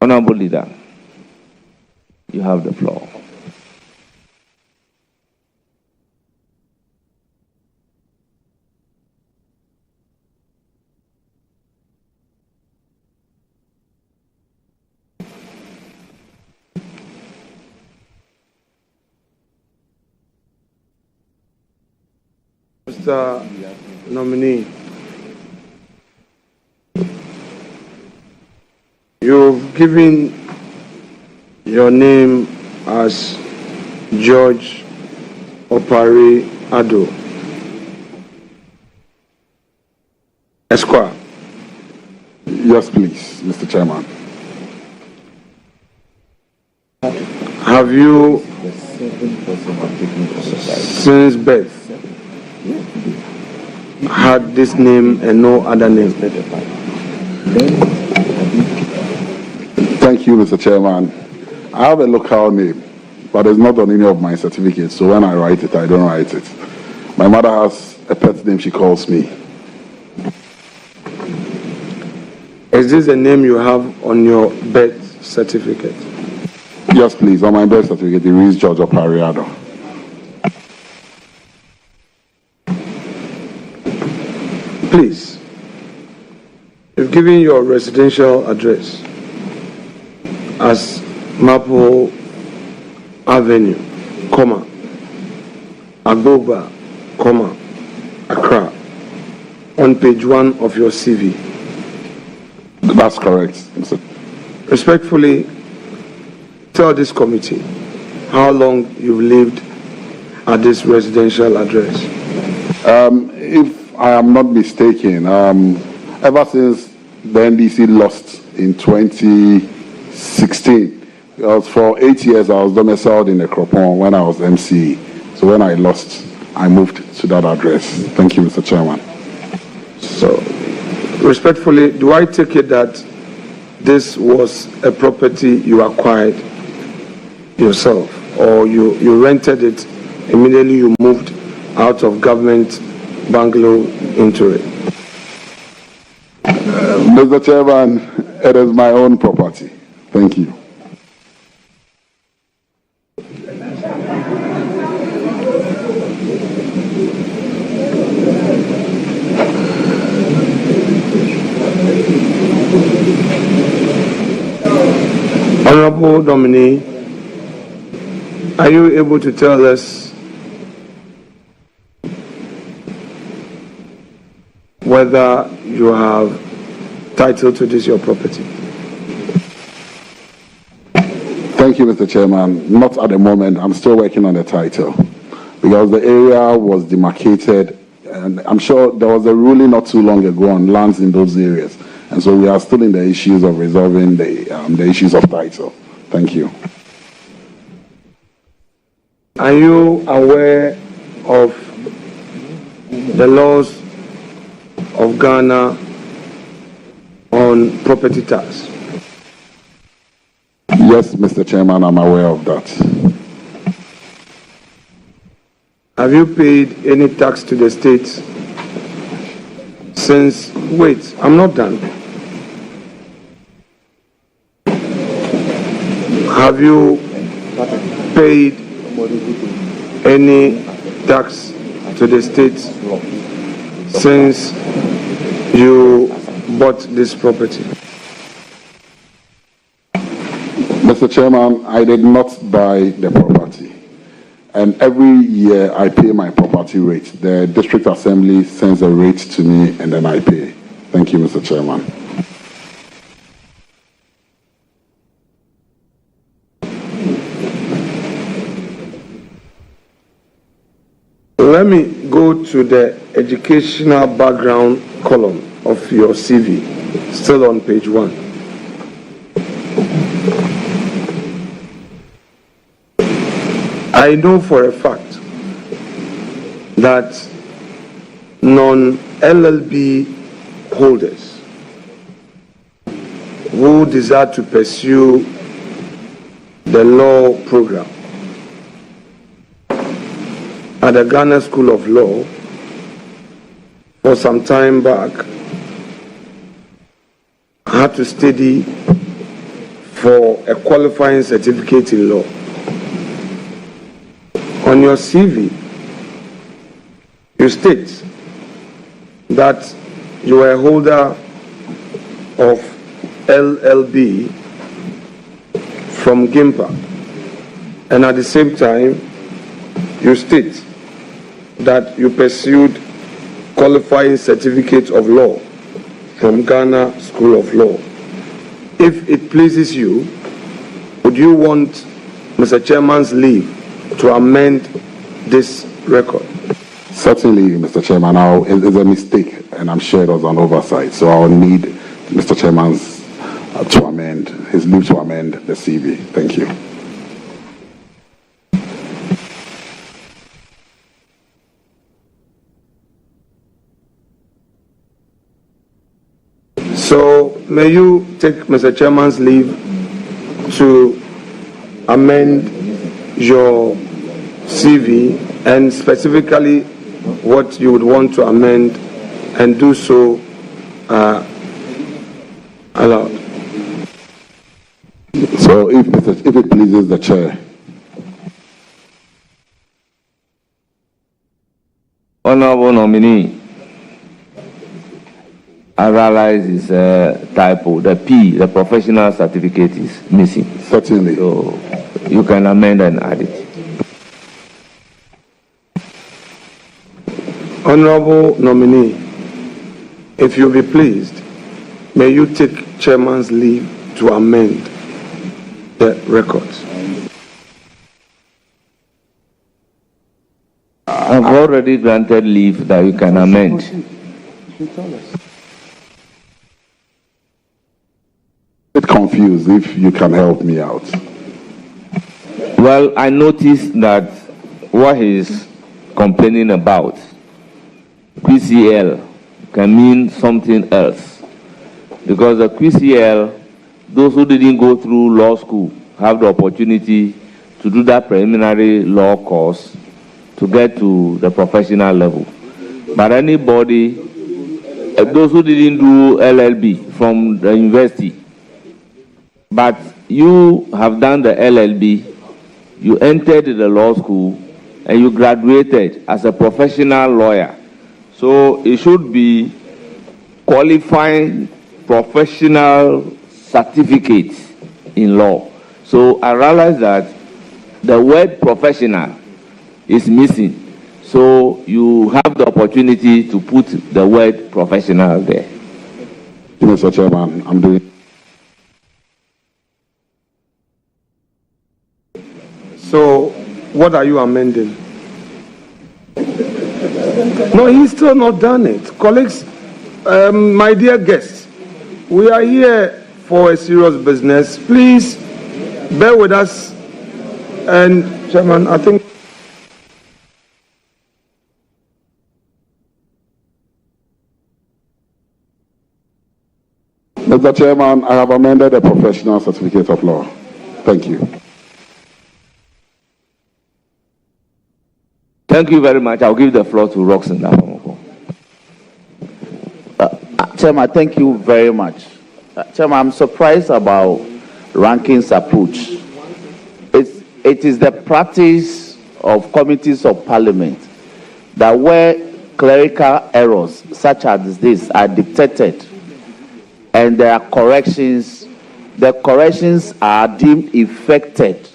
Honorable Leader, you have the floor. Mr. Nominee, you've given your name as George Opare Addo, Esquire. Yes, please, Mr. Chairman. Have you, since birth, had this name and no other name? Thank you, Mr. Chairman. I have a local name, but it's not on any of my certificates, so when I write it, I don't write it. My mother has a pet name she calls me. Is this the name you have on your birth certificate? Yes, please. On my birth certificate, it reads George Opare Addo. Please, you've given your residential address as Maple Avenue, Agoba, Accra, on page 1 of your CV. That's correct, Mr. Respectfully, tell this committee how long you've lived at this residential address. If I am not mistaken, ever since the NDC lost in 2016, because for 8 years I was domiciled in Ekropon when I was MCE. So when I lost, I moved to that address. Thank you, Mr. Chairman. So, respectfully, do I take it that this was a property you acquired yourself, or you rented it, immediately you moved out of government bungalow into it? Mr. Chairman, it is my own property. Thank you. Honorable Nominee, are you able to tell us whether you have title to this your property? Thank you, Mr. Chairman. Not at the moment. I'm still working on the title because the area was demarcated, and I'm sure there was a ruling not too long ago on lands in those areas. And so we are still in the issues of resolving the issues of title. Thank you. Are you aware of the laws of Ghana on property tax? Yes, Mr. Chairman, I'm aware of that. Have you paid any tax to the state since, wait, I'm not done. have you paid any tax to the state since you bought this property? Mr. Chairman, I did not buy the property. And every year I pay my property rate. The district assembly sends a rate to me and then I pay. Thank you, Mr. Chairman. Let me go to the educational background column of your CV, still on page 1. I know for a fact that non-LLB holders who desire to pursue the law program at the Ghana School of Law for some time back had to study for a qualifying certificate in law. On your CV, you state that you are a holder of LLB from GIMPA, and at the same time, you state that you pursued qualifying certificate of law from Ghana School of Law. If it pleases you, would you want Mr. Chairman's leave to amend this record? Certainly, Mr. Chairman. It's a mistake, and I'm sure it was an oversight. So I'll need Mr. Chairman's to amend his leave to amend the CV. Thank you. So may you take Mr. Chairman's leave to amend your CV and specifically what you would want to amend, and do so aloud. So if it pleases the chair. Honorable nominee, I realize it's a typo. The P, the professional certificate, is missing. Certainly. So you can amend and add it. Honorable nominee, if you be pleased, may you take Chairman's leave to amend the records. I've already granted leave that you can amend. A bit confused, if you can help me out. Well, I noticed that what he's complaining about, QCL, can mean something else. Because the QCL, those who didn't go through law school have the opportunity to do that preliminary law course to get to the professional level. But anybody, those who didn't do LLB from the university, but you have done the LLB, you entered the law school, and you graduated as a professional lawyer. So it should be qualifying professional certificate in law. So I realize that the word professional is missing. So you have the opportunity to put the word professional there. Mr. Chairman, I'm doing. So what are you amending? No, he's still not done it. Colleagues, my dear guests, we are here for a serious business. Please bear with us. And Chairman, I think Mr. Chairman, I have amended the professional certificate of law. Thank you. Thank you very much. I'll give the floor to Roxanne. Chairman, thank you very much. Chairman, I'm surprised about Ranking's approach it is the practice of committees of parliament that where clerical errors such as this are detected and there are corrections, the corrections are deemed effected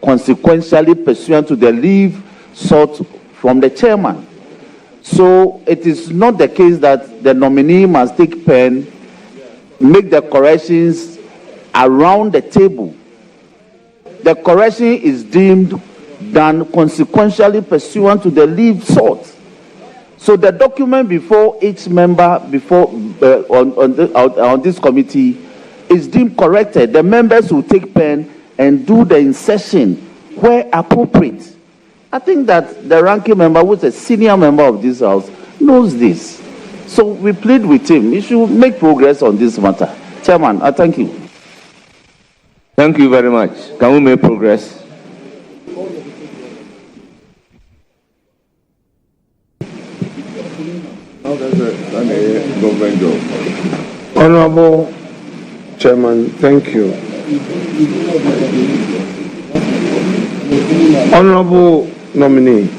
consequentially pursuant to the leave sought from the chairman. So it is not the case that the nominee must take pen, make the corrections around the table. The correction is deemed done consequentially pursuant to the leave sought. So the document before each member on this committee is deemed corrected. The members will take pen and do the insertion where appropriate. I think that the ranking member, who is a senior member of this house, knows this. So we plead with him. He should make progress on this matter. Chairman, I thank you. Thank you very much. Can we make progress? Honorable Chairman, thank you. Honorable nominee,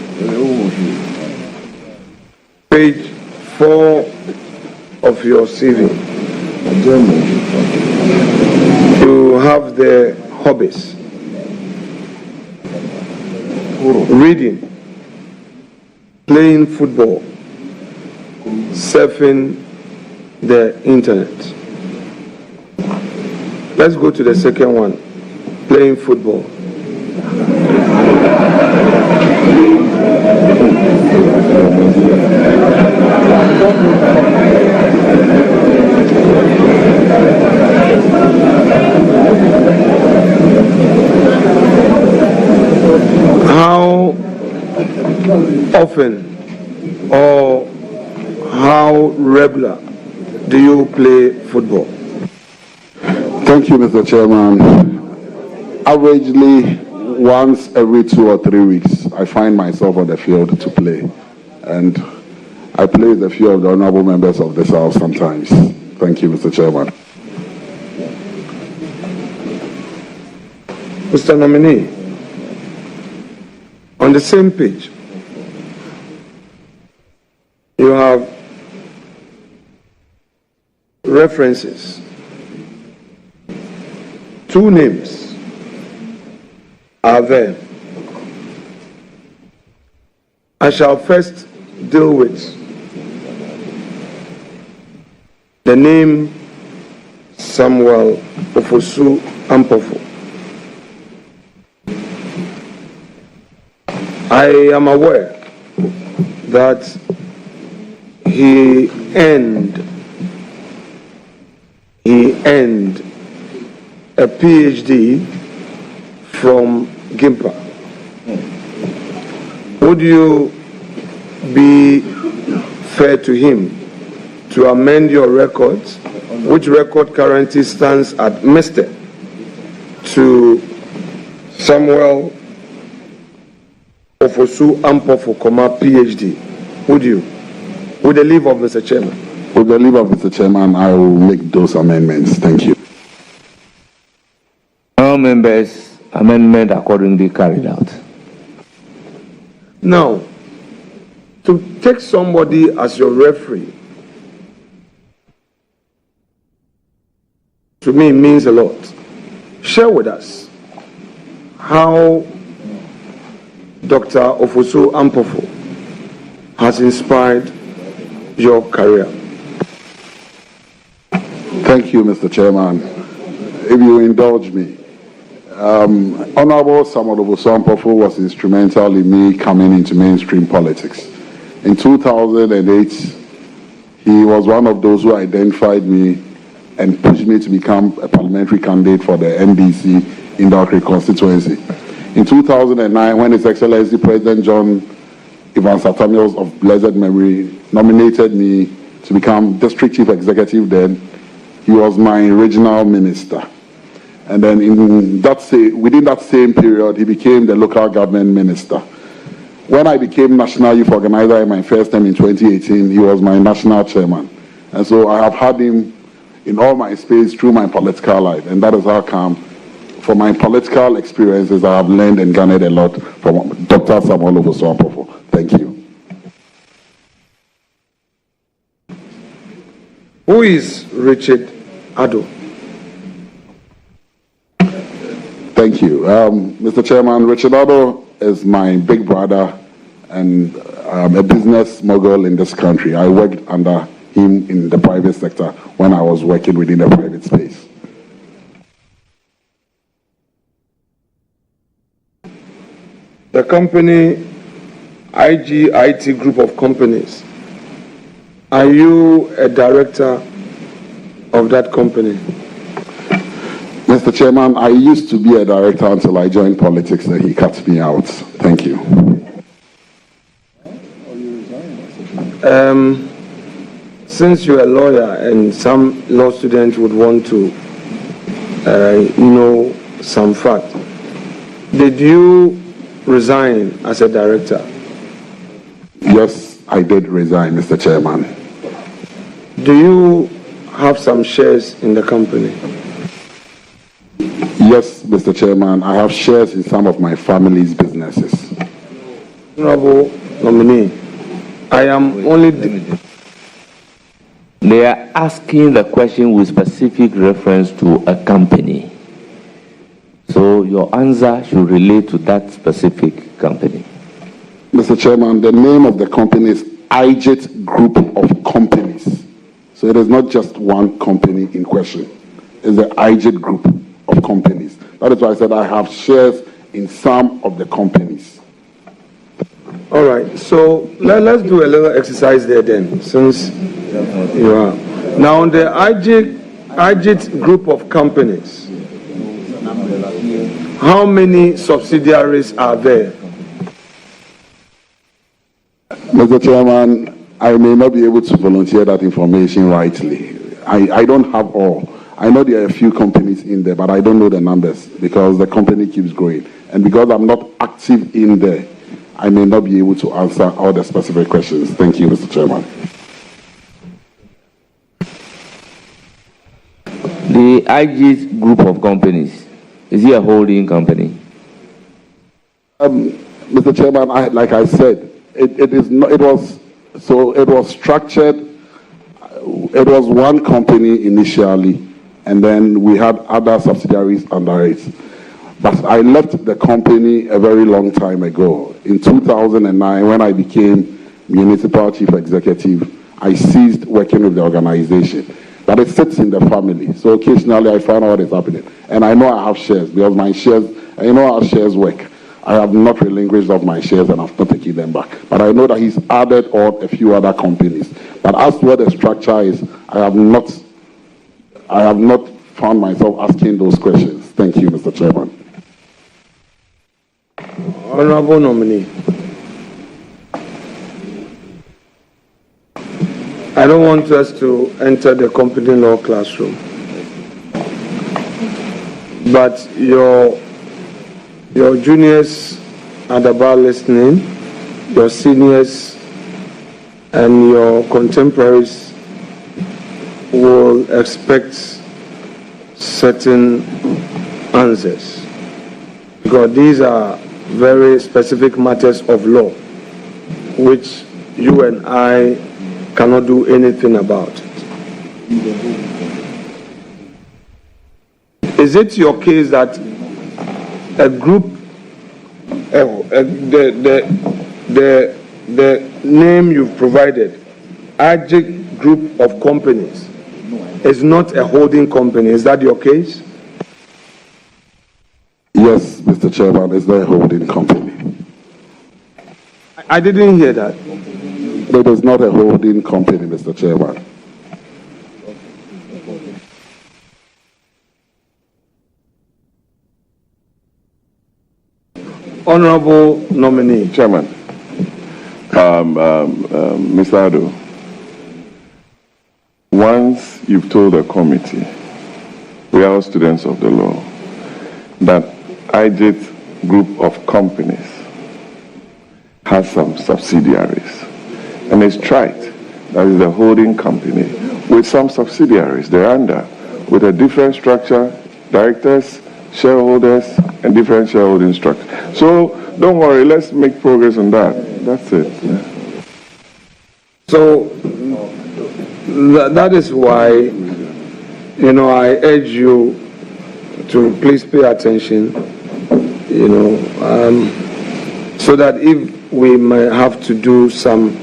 page 4 of your CV, you have the hobbies: reading, playing football, surfing the internet. Let's go to the second one, playing football. How often or how regular do you play football? Thank you, Mr. Chairman. Averagely, once every 2 or 3 weeks, I find myself on the field to play. And I play with a few of the honorable members of this house sometimes. Thank you, Mr. Chairman. Mr. Nominee, on the same page, you have references. 2 names are there. I shall first deal with the name Samuel Ofosu Ampofo. I am aware that he earned a PhD from GIMPA. Would you be fair to him to amend your records, which record currently stands at Mr. to Samuel Ofosu Ampofo, PhD? Would you? With the leave of Mr. Chairman. With the leave of Mr. Chairman, I will make those amendments. Thank you. All members, amendment accordingly carried out. Now, to take somebody as your referee, to me, means a lot. Share with us how Dr. Ofosu Ampofo has inspired your career. Thank you, Mr. Chairman. If you indulge me, Honorable Samuel Ofosu Ampofo was instrumental in me coming into mainstream politics. In 2008, he was one of those who identified me and pushed me to become a parliamentary candidate for the NDC in Dakri constituency. In 2009, when His Excellency President John Evans Samuels of blessed memory nominated me to become district chief executive then, he was my regional minister. And then within that same period, he became the local government minister. When I became national youth organizer in my first term in 2018, he was my national chairman. And so I have had him in all my space through my political life. And that is how come for my political experiences, I have learned and garnered a lot from Dr. Samuel Obosoapofo. Thank you. Who is Richard Addo? Thank you. Mr. Chairman, Richard Addo is my big brother and a business mogul in this country. I worked under him in the private sector when I was working within the private space. The company IGIT Group of Companies. Are you a director of that company? Mr. Chairman, I used to be a director until I joined politics and he cut me out. Thank you. Since you're a lawyer and some law students would want to know some fact, did you resign as a director? Yes, I did resign, Mr. Chairman. Do you have some shares in the company? Yes, Mr. Chairman, I have shares in some of my family's businesses. Honorable nominee, I am only... They are asking the question with specific reference to a company. So your answer should relate to that specific company. Mr. Chairman, the name of the company is IGIT Group of Companies. So it is not just one company in question. It's the IGIT Group of Companies. That is why I said I have shares in some of the companies. All right, so let's do a little exercise there then, since you are. Now, on the IGIT Group of Companies, how many subsidiaries are there? Mr. Chairman, I may not be able to volunteer that information rightly. I don't have all. I know there are a few companies in there, but I don't know the numbers because the company keeps growing. And because I'm not active in there, I may not be able to answer all the specific questions. Thank you, Mr. Chairman. The IGIT Group of Companies, is it a holding company? Mr. Chairman, like I said, it was structured. It was one company initially, and then we had other subsidiaries under it. But I left the company a very long time ago. In 2009, when I became municipal chief executive, I ceased working with the organization. But it sits in the family. So occasionally I find out what is happening. And I know I have shares because my shares, and you know how shares work. I have not relinquished of my shares and I've not taken them back. But I know that he's added on a few other companies. But as to what the structure is, I have not found myself asking those questions. Thank you, Mr. Chairman. Honorable nominee, I don't want us to enter the company law classroom, but your juniors at the bar listening, your seniors and your contemporaries will expect certain answers, because these are very specific matters of law, which you and I cannot do anything about. Is it your case that a group, the name you've provided, IGIT Group of Companies, is not a holding company? Is that your case? Yes, Mr. Chairman, it's not a holding company. I didn't hear that. It is not a holding company, Mr. Chairman. Honorable nominee. Chairman, Mr. Addo, once you've told the committee, we are all students of the law, that IGIT Group of Companies has some subsidiaries, and it's trite that is the holding company with some subsidiaries they're under, with a different structure, directors shareholders and different shareholding structures. So don't worry, let's make progress on that. That's it. Yeah. So that is why, I urge you to please pay attention, so that if we may have to do some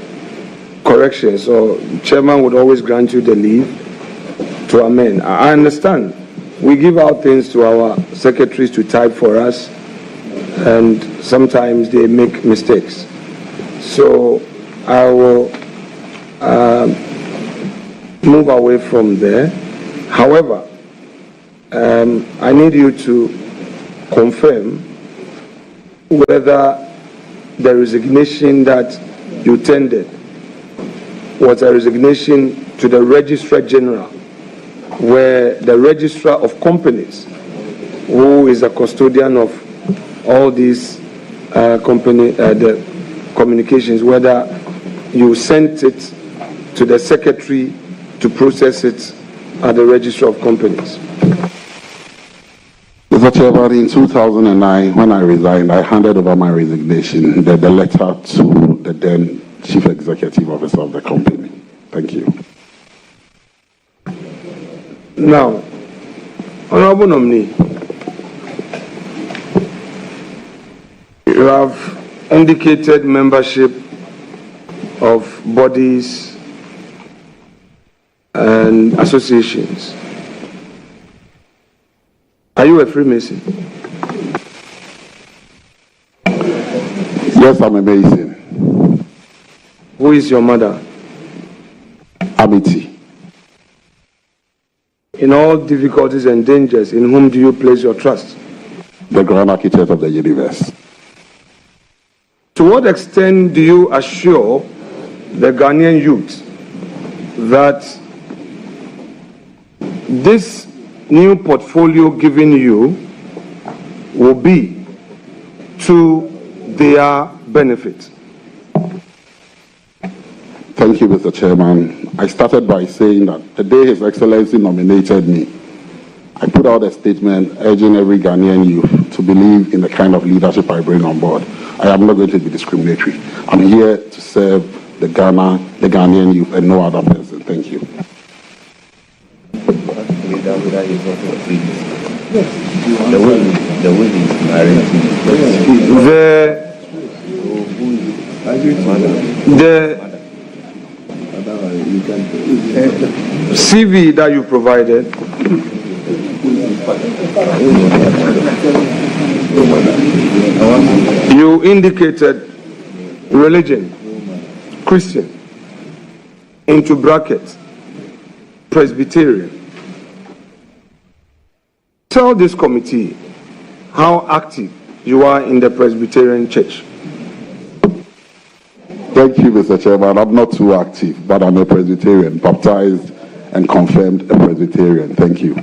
corrections, or chairman would always grant you the leave to amend. I understand. We give out things to our secretaries to type for us, and sometimes they make mistakes. So I will move away from there. However, I need you to confirm whether the resignation that you tendered was a resignation to the Registrar General, where the Registrar of Companies, who is a custodian of all these the communications, whether you sent it to the Secretary to process it at the Registrar of Companies. Mr. Chairman, in 2009, when I resigned, I handed over my resignation, the letter to the then Chief Executive Officer of the company. Thank you. Now, Honorable Nominee, you have indicated membership of bodies and associations. Are you a Freemason? Yes, I'm a Mason. Who is your mother? Amity. In all difficulties and dangers, in whom do you place your trust? The Grand Architect of the universe. To what extent do you assure the Ghanaian youth that this new portfolio given you will be to their benefit? Thank you, Mr. Chairman. I started by saying that the day His Excellency nominated me, I put out a statement urging every Ghanaian youth to believe in the kind of leadership I bring on board. I am not going to be discriminatory. I'm here to serve the Ghanaian youth and no other person. Thank you. The CV that you provided you indicated religion, Christian, into brackets, Presbyterian. Tell this committee how active you are in the Presbyterian Church. Thank you, Mr. Chairman. I'm not too active, but I'm a Presbyterian, baptized and confirmed a Presbyterian. Thank you.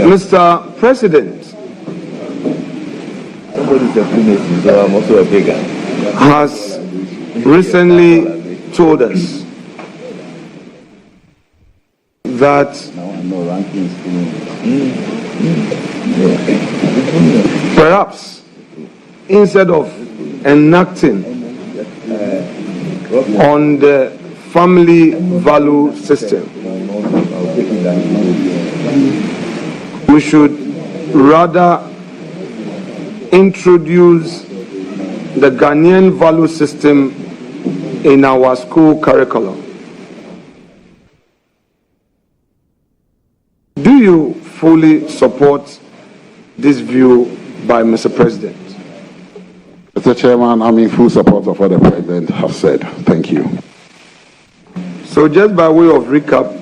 Mr. President, has recently told us that perhaps instead of enacting on the family value system, we should rather introduce the Ghanaian value system in our school curriculum. Do you fully support this view by Mr. President? Mr. Chairman, I'm in full support of what the President has said. Thank you. So just by way of recap,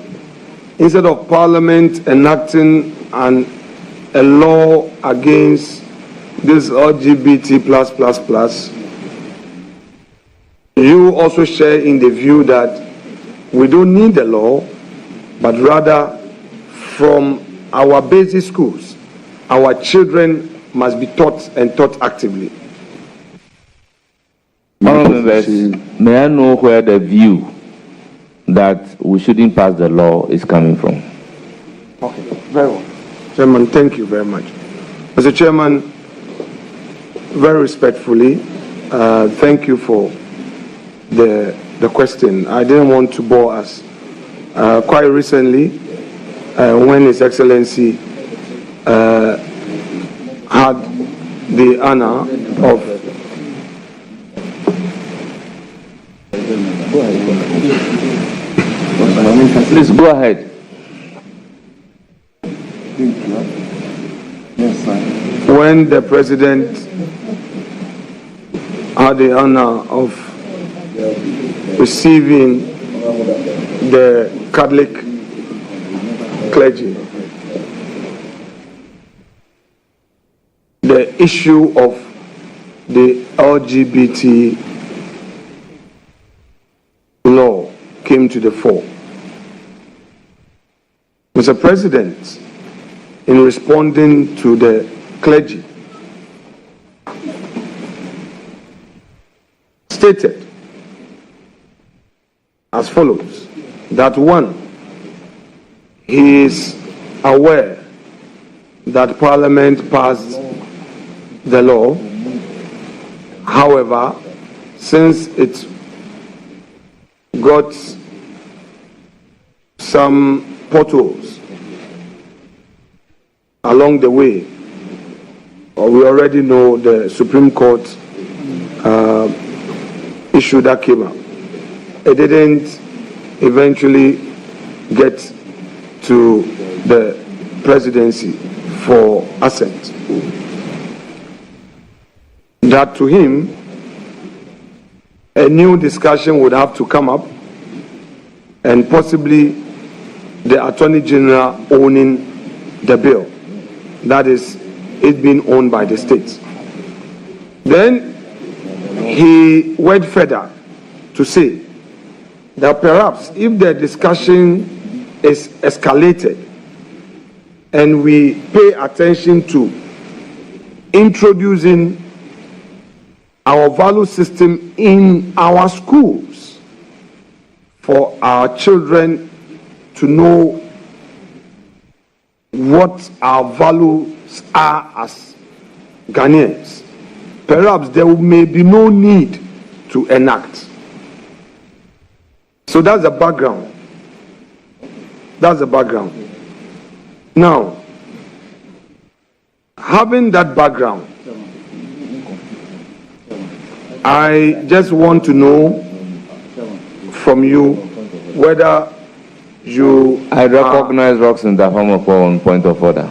instead of Parliament enacting a law against this LGBT++, you also share in the view that we don't need the law, but rather from our basic schools, our children must be taught and taught actively. Honourable members, may I know where the view that we shouldn't pass the law is coming from? Okay, very well. Chairman, thank you very much. Mr. Chairman, very respectfully, thank you for the question. I didn't want to bore us. Quite recently, when His Excellency had the honor of Please go ahead. when the president had the honor of receiving the Catholic clergy, the issue of the LGBT law came to the fore. Mr. President, in responding to the clergy, stated as follows, that one, he is aware that Parliament passed the law. However, since it got some potholes along the way, we already know the Supreme Court issue that came up. It didn't eventually get to the presidency for assent. That to him, a new discussion would have to come up, and possibly the Attorney General owning the bill, that is, it being owned by the states. Then he went further to say that perhaps if the discussion is escalated and we pay attention to introducing our value system in our schools for our children to know what our values are as Ghanaians, perhaps there may be no need to enact. So that's the background. That's the background. Now, having that background, I just want to know from you whether you... I recognize Roxanne Dafama for on point of order.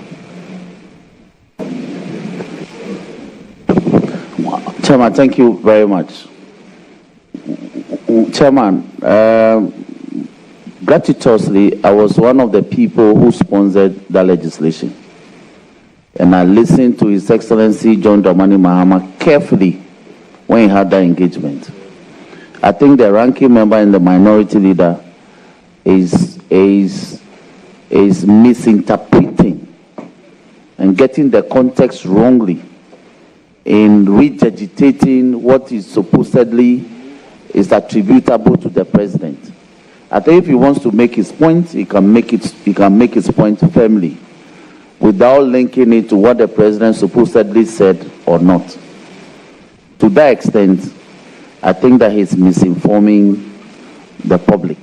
Chairman, thank you very much. Chairman, gratuitously, I was one of the people who sponsored that legislation. And I listened to His Excellency John Dramani Mahama carefully when he had that engagement. I think the ranking member and the minority leader is misinterpreting and getting the context wrongly in regurgitating what is supposedly is attributable to the president. I think if he wants to make his point, he can make his point firmly without linking it to what the president supposedly said or not. To that extent, I think that he's misinforming the public.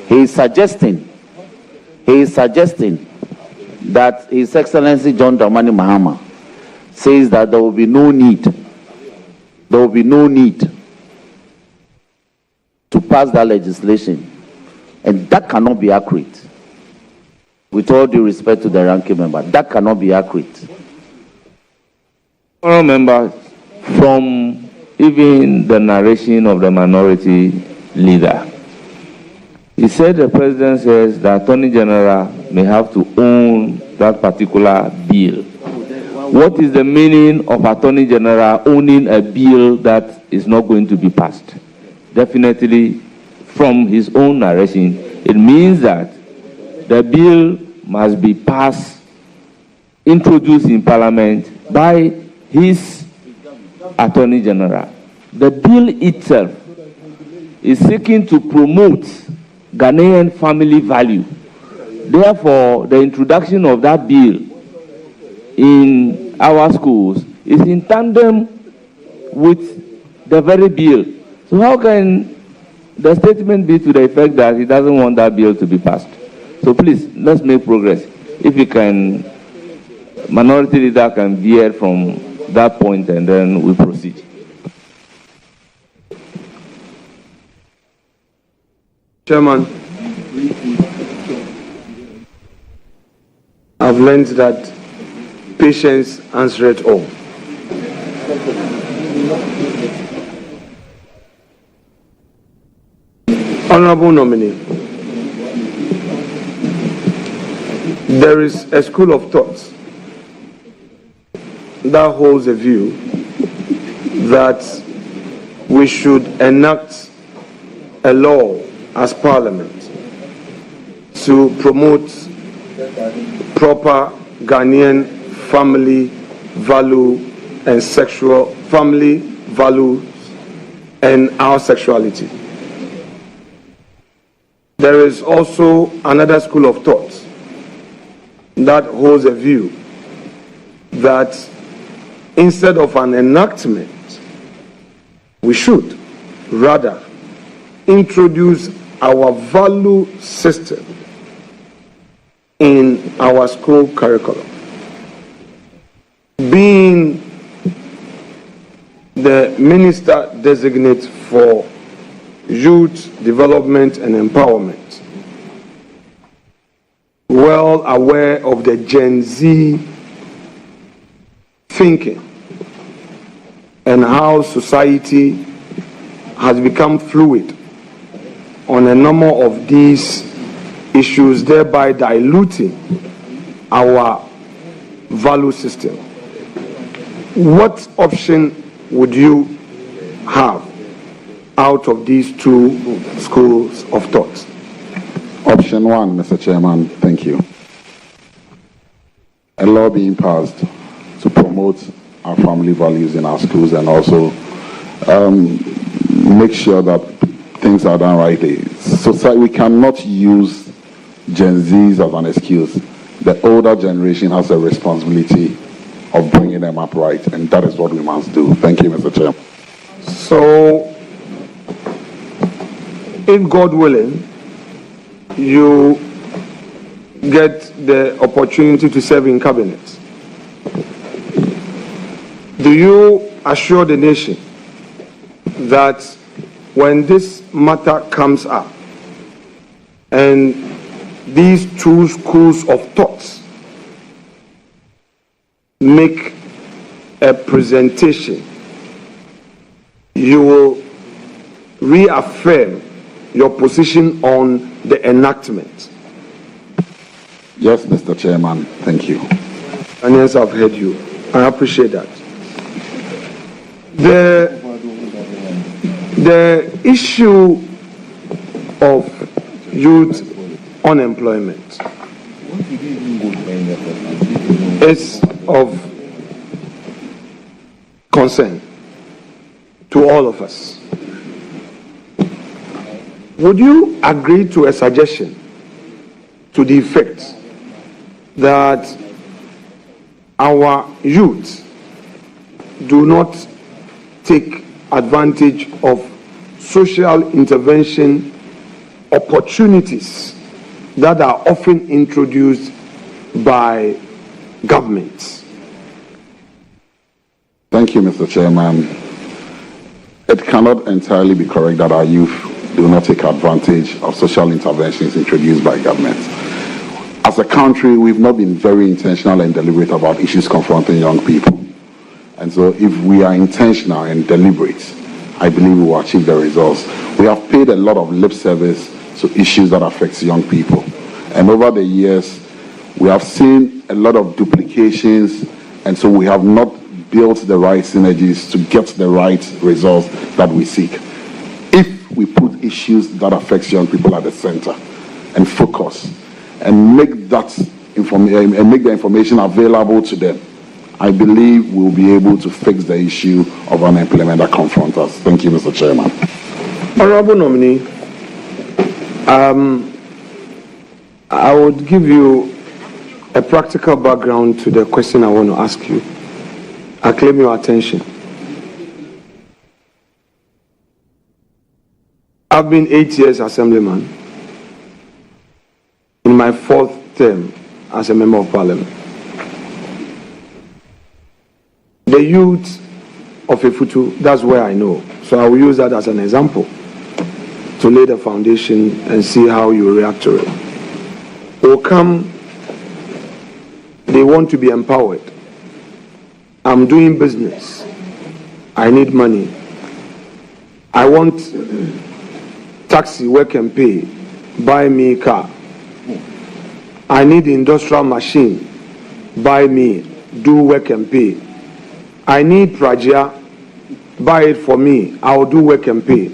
He is suggesting that His Excellency John Dramani Mahama says that there will be no need to pass that legislation, and that cannot be accurate. With all due respect to the ranking member, that cannot be accurate. Honourable members, from even the narration of the minority leader, he said the president says the Attorney General may have to own that particular bill. What is the meaning of Attorney General owning a bill that is not going to be passed? Definitely, from his own narration, it means that the bill must be passed, introduced in Parliament by his Attorney General. The bill itself is seeking to promote Ghanaian family value. Therefore, the introduction of that bill in our schools is in tandem with the very bill. So how can the statement be to the effect that he doesn't want that bill to be passed? So please, let's make progress. If we can, minority leader can veer from that point and then we proceed. Chairman, I've learned that patience answereth all. Honorable nominee, there is a school of thought that holds a view that we should enact a law as Parliament to promote proper Ghanaian family value and sexual family values and our sexuality. There is also another school of thought that holds a view that instead of an enactment, we should rather introduce our value system in our school curriculum. Being the Minister-designate for Youth Development and Empowerment, well aware of the Gen Z thinking and how society has become fluid on a number of these issues, thereby diluting our value system. What option would you have out of these two schools of thought? Option one, Mr. Chairman, thank you. A law being passed to promote our family values in our schools and also make sure that things are done rightly. Society, we cannot use Gen Zs as an excuse. The older generation has a responsibility of bringing them up right, and that is what we must do. Thank you, Mr. Chairman. So, if God willing, you get the opportunity to serve in cabinet, do you assure the nation that when this matter comes up and these two schools of thought make a presentation, you will reaffirm your position on the enactment? Yes, Mr. Chairman, thank you. And yes, I've heard you. I appreciate that. The issue of youth unemployment is of concern to all of us. Would you agree to a suggestion to the effect that our youth do not take advantage of social intervention opportunities that are often introduced by governments? Thank you, Mr. Chairman. It cannot entirely be correct that our youth do not take advantage of social interventions introduced by governments. As a country, we've not been very intentional and deliberate about issues confronting young people. And so if we are intentional and deliberate, I believe we will achieve the results. We have paid a lot of lip service to issues that affect young people. And over the years, we have seen a lot of duplications, and so we have not built the right synergies to get the right results that we seek. If we put issues that affect young people at the center and focus and make that and make the information available to them, I believe we'll be able to fix the issue of unemployment that confronts us. Thank you, Mr. Chairman. Honorable nominee, I would give you a practical background to the question I want to ask you. I claim your attention. I've been 8 years assemblyman in my 4th term as a member of parliament. The youth of Efutu, that's where I know. So I will use that as an example to lay the foundation and see how you react to it. Will come, they want to be empowered. I'm doing business. I need money. I want taxi, work and pay. Buy me a car. I need industrial machine. Buy me, do work and pay. I need Prajia. Buy it for me. I will do work and pay.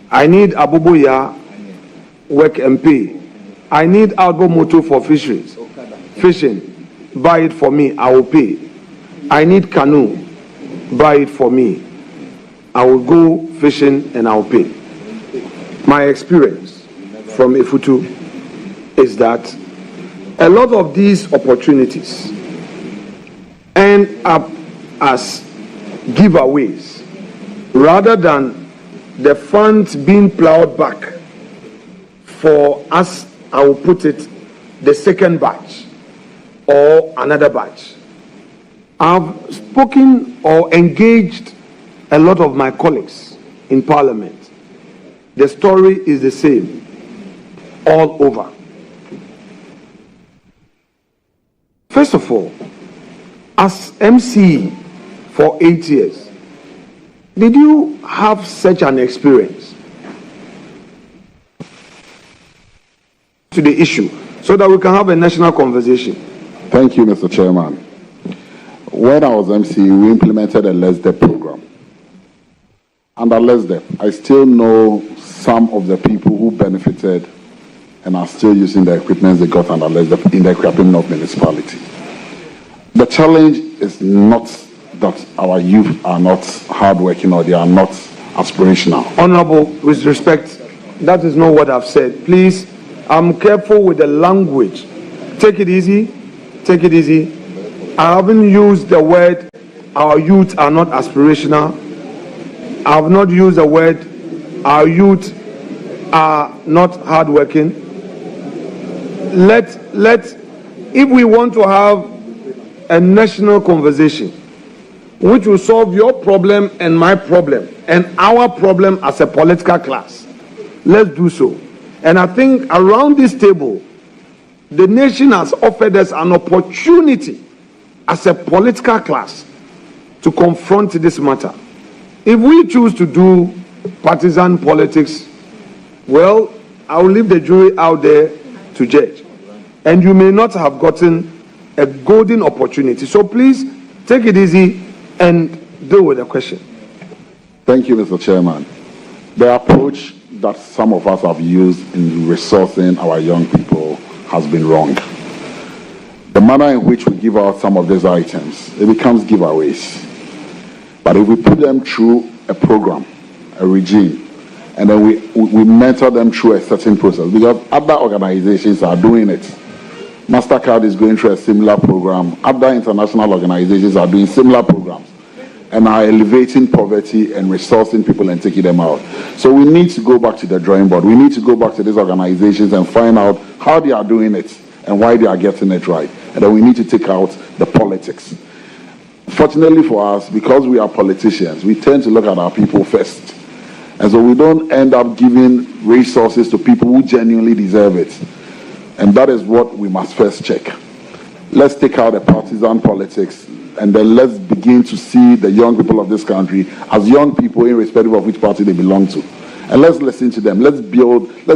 I need Abubuya, work and pay. I need Albo Moto for fisheries. Fishing. Buy it for me. I will pay. I need canoe. Buy it for me. I will go fishing and I will pay. My experience from Efutu is that a lot of these opportunities end up as giveaways rather than the funds being plowed back for us, I will put it, the second batch or another batch. I've spoken or engaged a lot of my colleagues in parliament. The story is the same all over. First of all, as MC for 8 years, did you have such an experience to the issue so that we can have a national conversation? Thank you, Mr. Chairman. When I was MC, we implemented a Let's Step program. Under Let's Step, I still know some of the people who benefited and are still using the equipment they got under Let's Step in the Equivalent of municipality. The challenge is not that our youth are not hardworking or they are not aspirational. Honorable, with respect, that is not what I've said. Please, I'm careful with the language. Take it easy. Take it easy. I haven't used the word our youth are not aspirational. I have not used the word our youth are not hardworking. If we want to have a national conversation which will solve your problem and my problem and our problem as a political class, let's do so. And I think around this table, the nation has offered us an opportunity as a political class to confront this matter. If we choose to do partisan politics, well, I will leave the jury out there to judge. And you may not have gotten a golden opportunity. So please, take it easy and deal with the question. Thank you, Mr. Chairman. The approach that some of us have used in resourcing our young people has been wrong. The manner in which we give out some of these items, it becomes giveaways. But if we put them through a program, a regime, and then we mentor them through a certain process, because other organizations are doing it. MasterCard is going through a similar program. Other international organizations are doing similar programs and are elevating poverty and resourcing people and taking them out. So we need to go back to the drawing board. We need to go back to these organizations and find out how they are doing it and why they are getting it right. And then we need to take out the politics. Fortunately for us, because we are politicians, we tend to look at our people first. And so we don't end up giving resources to people who genuinely deserve it. And that is what we must first check. Let's take out the partisan politics, and then let's begin to see the young people of this country as young people irrespective of which party they belong to. And let's listen to them. Let's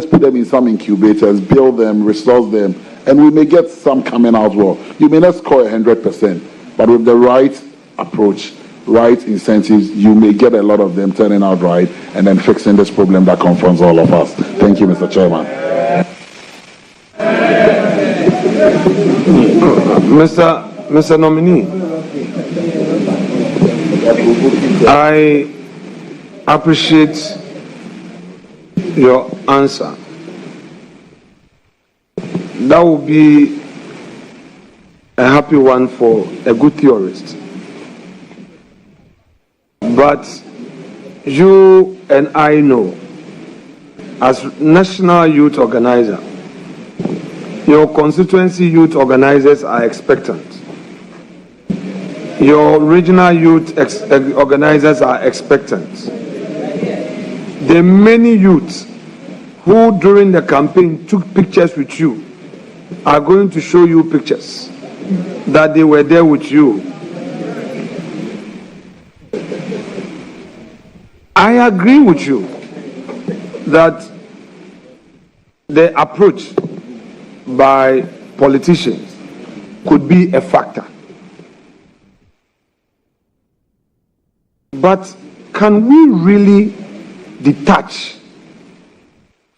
put them in some incubators, build them, resource them, and we may get some coming out well. You may not score 100%, but with the right approach, right incentives, you may get a lot of them turning out right and then fixing this problem that confronts all of us. Thank you, Mr. Chairman. Mr. Nominee, I appreciate your answer. That will be a happy one for a good theorist. But you and I know, as national youth organizer, your constituency youth organizers are expectant. Your regional youth organizers are expectant. The many youths who during the campaign took pictures with you are going to show you pictures that they were there with you. I agree with you that the approach by politicians could be a factor. But can we really detach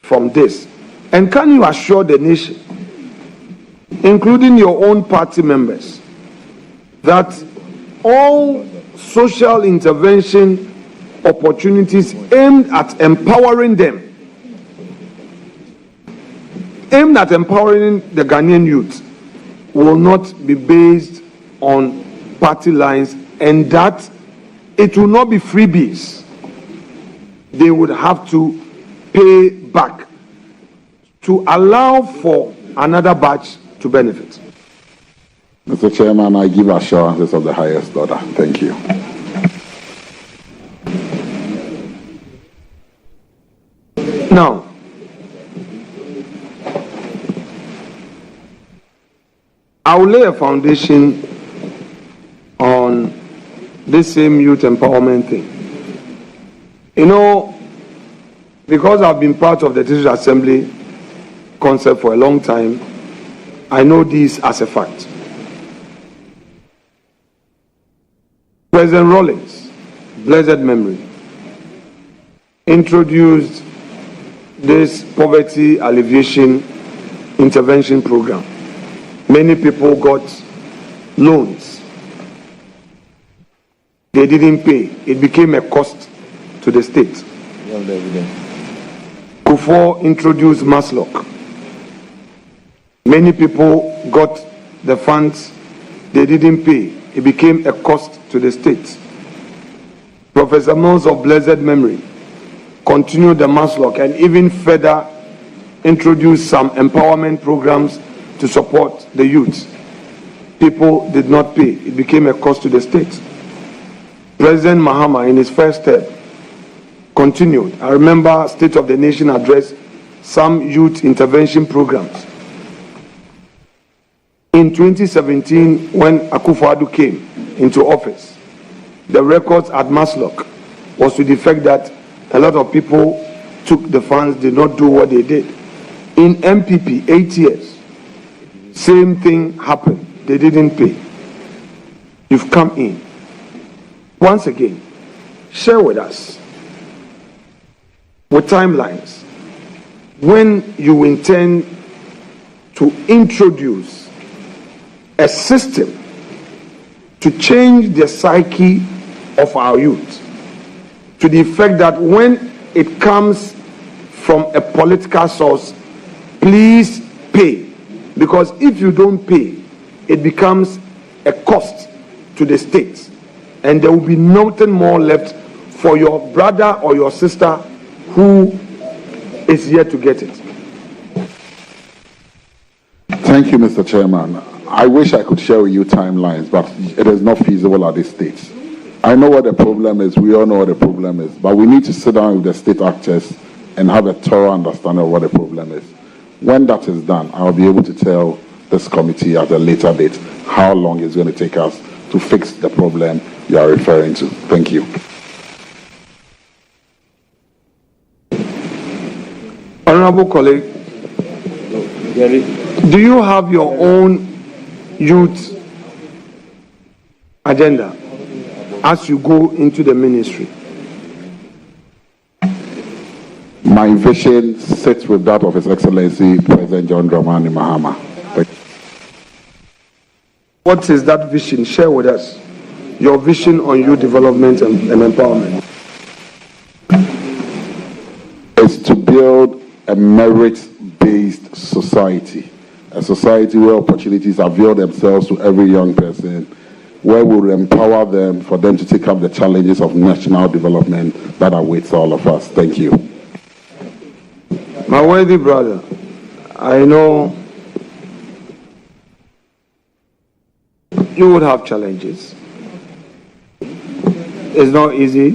from this? And can you assure the nation, including your own party members, that all social intervention opportunities aimed at empowering them, aimed at empowering the Ghanaian youth, will not be based on party lines, and that it will not be freebies. They would have to pay back to allow for another batch to benefit. Mr. Chairman, I give assurances of the highest order. Thank you. Now, I will lay a foundation on this same youth empowerment thing. You know, because I've been part of the District Assembly concept for a long time, I know this as a fact. President Rawlings, blessed memory, introduced this poverty alleviation intervention program. Many people got loans. They didn't pay. It became a cost to the state. Kufuor introduced Maslock. Many people got the funds. They didn't pay. It became a cost to the state. Professor Mills of blessed memory continued the Maslock and even further introduced some empowerment programs to support the youth. People did not pay. It became a cost to the state. President Mahama, in his first term, continued. I remember State of the Nation address, some youth intervention programs. In 2017, when Akufo Addo came into office, the records at Maslock was to the fact that a lot of people took the funds, did not do what they did. In MPP, 8 years, same thing happened. They didn't pay. You've come in. Once again, share with us, with timelines, when you intend to introduce a system to change the psyche of our youth, to the effect that when it comes from a political source, please pay. Because if you don't pay, it becomes a cost to the state. And there will be nothing more left for your brother or your sister who is yet to get it. Thank you, Mr. Chairman. I wish I could share with you timelines, but it is not feasible at this stage. I know what the problem is. We all know what the problem is. But we need to sit down with the state actors and have a thorough understanding of what the problem is. When that is done, I'll be able to tell this committee at a later date how long it's going to take us to fix the problem you are referring to. Thank you. Honorable colleague, do you have your own youth agenda as you go into the ministry? My vision sits with that of His Excellency President John Dramani Mahama. What is that vision? Share with us your vision on youth development and empowerment. It's to build a merit-based society, a society where opportunities avail themselves to every young person, where we will empower them for them to take up the challenges of national development that awaits all of us. Thank you. My worthy brother, I know you would have challenges. It's not easy,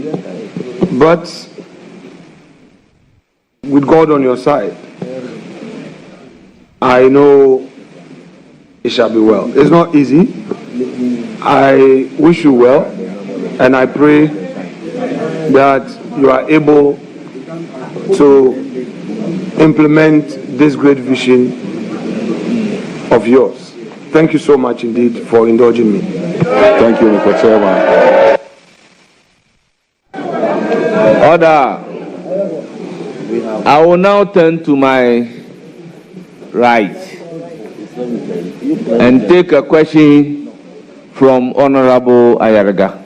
but with God on your side, I know it shall be well. It's not easy. I wish you well, and I pray that you are able to implement this great vision of yours. Thank you so much indeed for indulging me. Thank you, Mr. Chairman. Order. I will now turn to my right and take a question from Honorable Ayaraga.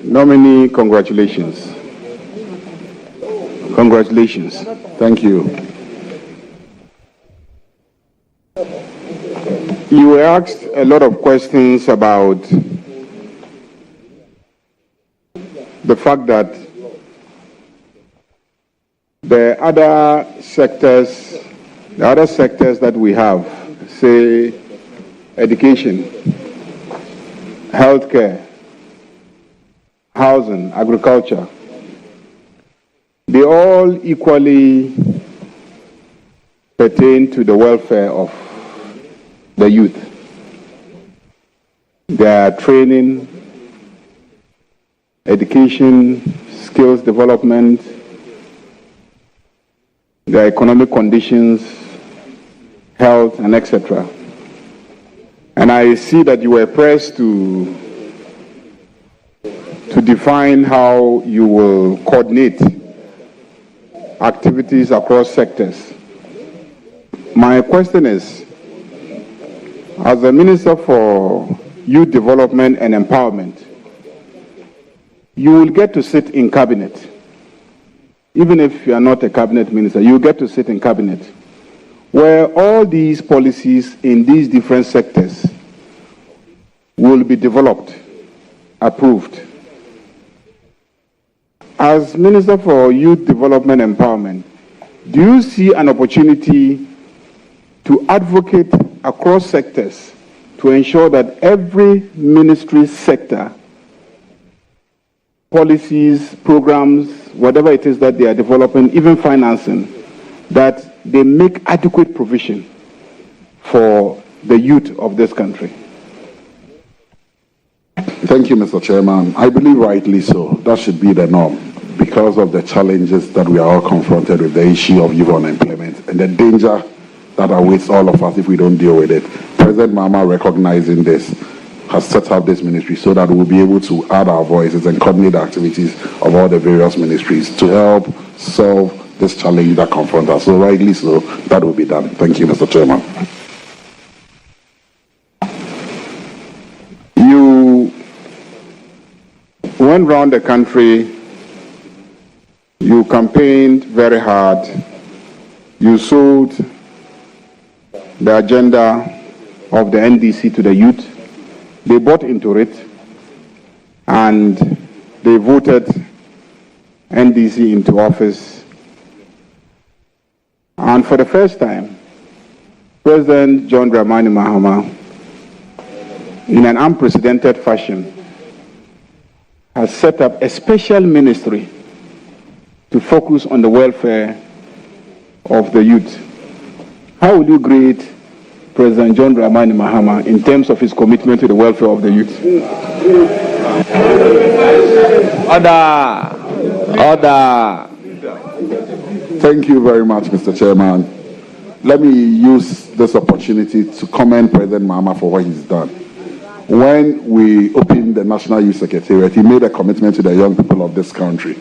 Nominee, congratulations. Congratulations. Thank you. You were asked a lot of questions about the fact that the other sectors that we have, say education, healthcare, housing, agriculture, they all equally pertain to the welfare of the youth. Their training, education, skills development, their economic conditions, health, and etc. And I see that you were pressed to define how you will coordinate activities across sectors. My question is, as the Minister for Youth Development and Empowerment, you will get to sit in cabinet. Even if you are not a cabinet minister, you will get to sit in cabinet, where all these policies in these different sectors will be developed, approved. As Minister for Youth Development and Empowerment, do you see an opportunity to advocate across sectors to ensure that every ministry sector, policies, programs, whatever it is that they are developing, even financing, that they make adequate provision for the youth of this country? Thank you, Mr. Chairman. I believe rightly so. That should be the norm because of the challenges that we are all confronted with, the issue of youth unemployment and the danger that awaits all of us if we don't deal with it. President Mahama, recognizing this, has set up this ministry so that we'll be able to add our voices and coordinate the activities of all the various ministries to help solve this challenge that confronts us. So rightly so, that will be done. Thank you, Mr. Chairman. You went around the country, you campaigned very hard, you sold the agenda of the NDC to the youth. They bought into it and they voted NDC into office. And for the first time, President John Dramani Mahama, in an unprecedented fashion, has set up a special ministry to focus on the welfare of the youth. How would you grade President John Dramani Mahama in terms of his commitment to the welfare of the youth? Order. Thank you very much, Mr. Chairman. Let me use this opportunity to commend President Mahama for what he's done. When we opened the National Youth Secretariat, he made a commitment to the young people of this country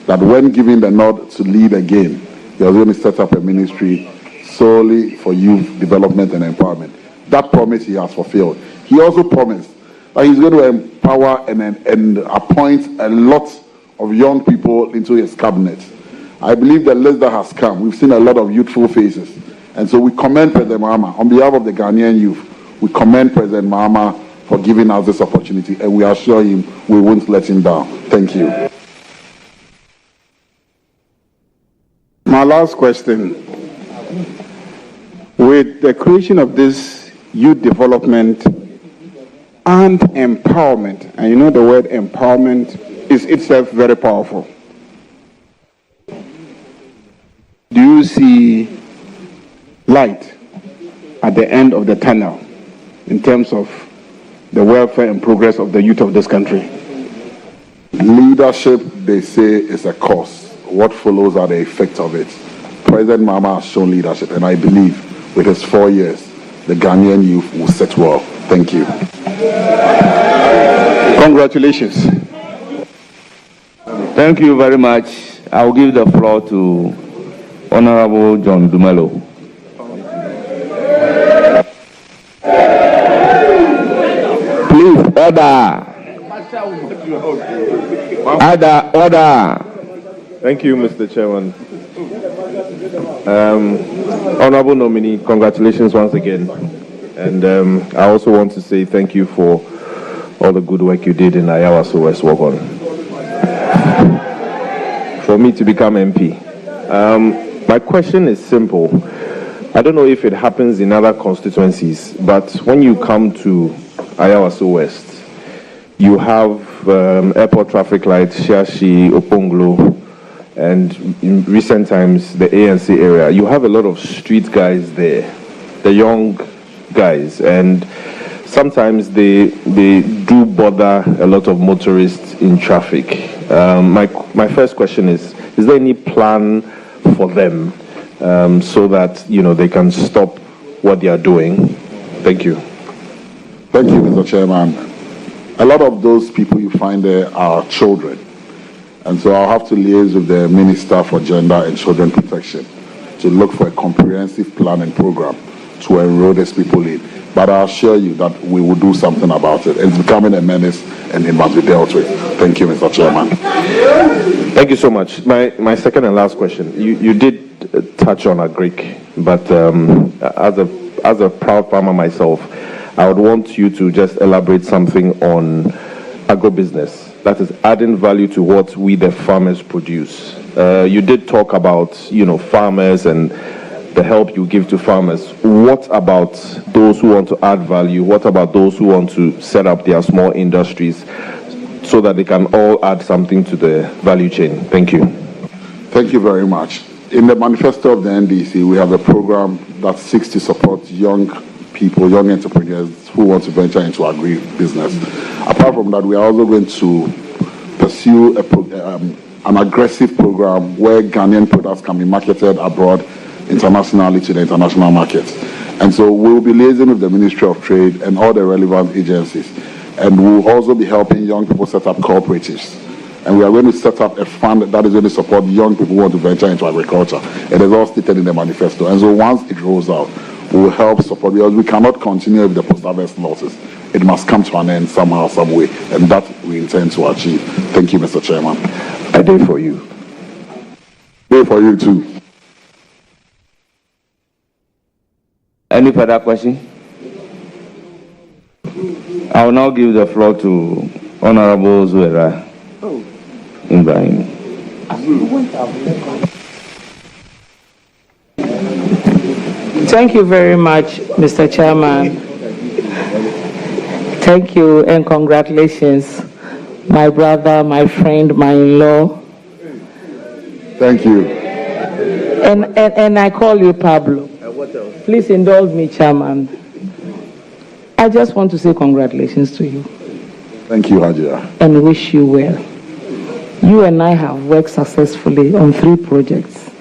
that when given the nod to lead again, he was going to set up a ministry solely for youth development and empowerment. That promise he has fulfilled. He also promised that he's going to empower and appoint a lot of young people into his cabinet. I believe the list that has come, we've seen a lot of youthful faces. And so we commend President Mahama. On behalf of the Ghanaian youth, we commend President Mahama for giving us this opportunity, and we assure him we won't let him down. Thank you. My last question. With the creation of this youth development and empowerment, and you know the word empowerment is itself very powerful, do you see light at the end of the tunnel in terms of the welfare and progress of the youth of this country? Leadership, they say, is a cause. What follows are the effects of it. President Mahama has shown leadership, and I believe with his 4 years, the Ghanaian youth will set well. Thank you. Congratulations. Thank you very much. I'll give the floor to Honorable John Dumelo. Please, order. Thank you, Mr. Chairman. Honorable nominee, congratulations once again. And I also want to say thank you for all the good work you did in Ayawaso West Wogon. For me to become MP. My question is simple. I don't know if it happens in other constituencies, but when you come to Ayawaso West, you have airport traffic lights, Shashi, Oponglo, and in recent times, the ANC area. You have a lot of street guys there, the young guys, and sometimes they do bother a lot of motorists in traffic. My first question is there any plan for them so that, you know, they can stop what they are doing? Thank you. Thank you, Mr. Chairman. A lot of those people you find there are children. And so I'll have to liaise with the Minister for Gender and Children Protection to look for a comprehensive plan and program to enroll these people in. But I assure you that we will do something about it. It's becoming a menace and it must be dealt with. Thank you, Mr. Chairman. Thank you so much. My second and last question. You did touch on agric, but as a proud farmer myself, I would want you to just elaborate something on agribusiness. That is adding value to what we, the farmers, produce. You did talk about, you know, farmers and the help you give to farmers. What about those who want to add value? What about those who want to set up their small industries so that they can all add something to the value chain? Thank you. Thank you very much. In the manifesto of the NDC, we have a program that seeks to support young people, young entrepreneurs who want to venture into agri-business. Apart from that, we are also going to pursue an aggressive program where Ghanaian products can be marketed abroad internationally to the international markets. And so we'll be liaising with the Ministry of Trade and all the relevant agencies. And we'll also be helping young people set up cooperatives. And we are going to set up a fund that is going to support young people who want to venture into agriculture. It is all stated in the manifesto. And so once it rolls out, we will help support, because we cannot continue with the post-harvest losses. It must come to an end somehow, some way, and that we intend to achieve. Thank you, Mr. Chairman. I do it for you. Do it for you too. Any further question? I will now give the floor to Honorable Zuera Ibrahim. Thank you very much, Mr. Chairman. Thank you and congratulations, my brother, my friend, my in-law. Thank you. And I call you Pablo. Please indulge me, Chairman. I just want to say congratulations to you. Thank you, Hajia. And wish you well. You and I have worked successfully on 3 projects,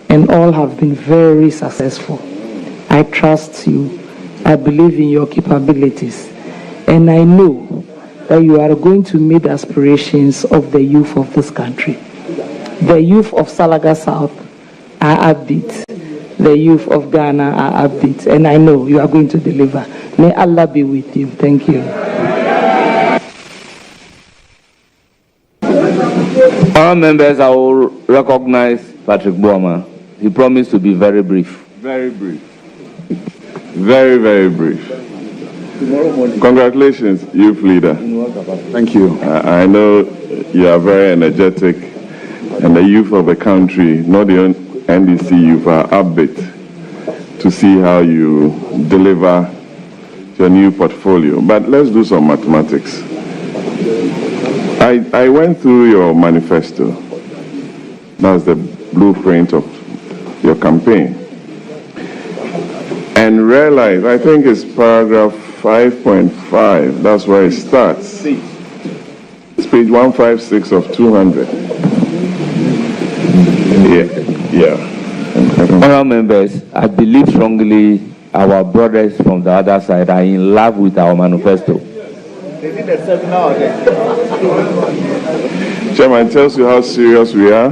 and all have been very successful. I trust you. I believe in your capabilities. And I know that you are going to meet the aspirations of the youth of this country. The youth of Salaga South are upbeat. The youth of Ghana are upbeat. And I know you are going to deliver. May Allah be with you. Thank you. All members, I will recognize Patrick Boama. He promised to be very brief. Very brief. Very, very brief. Congratulations, youth leader. Thank you. I know you are very energetic, and the youth of the country, not the NDC youth, are upbeat to see how you deliver your new portfolio. But let's do some mathematics. I went through your manifesto. That's the blueprint of your campaign. And realize, I think it's paragraph 5.5, that's where it starts. It's page 156 of 200. Yeah. Honourable members, I believe strongly our brothers from the other side are in love with our manifesto. Chairman, tells you how serious we are,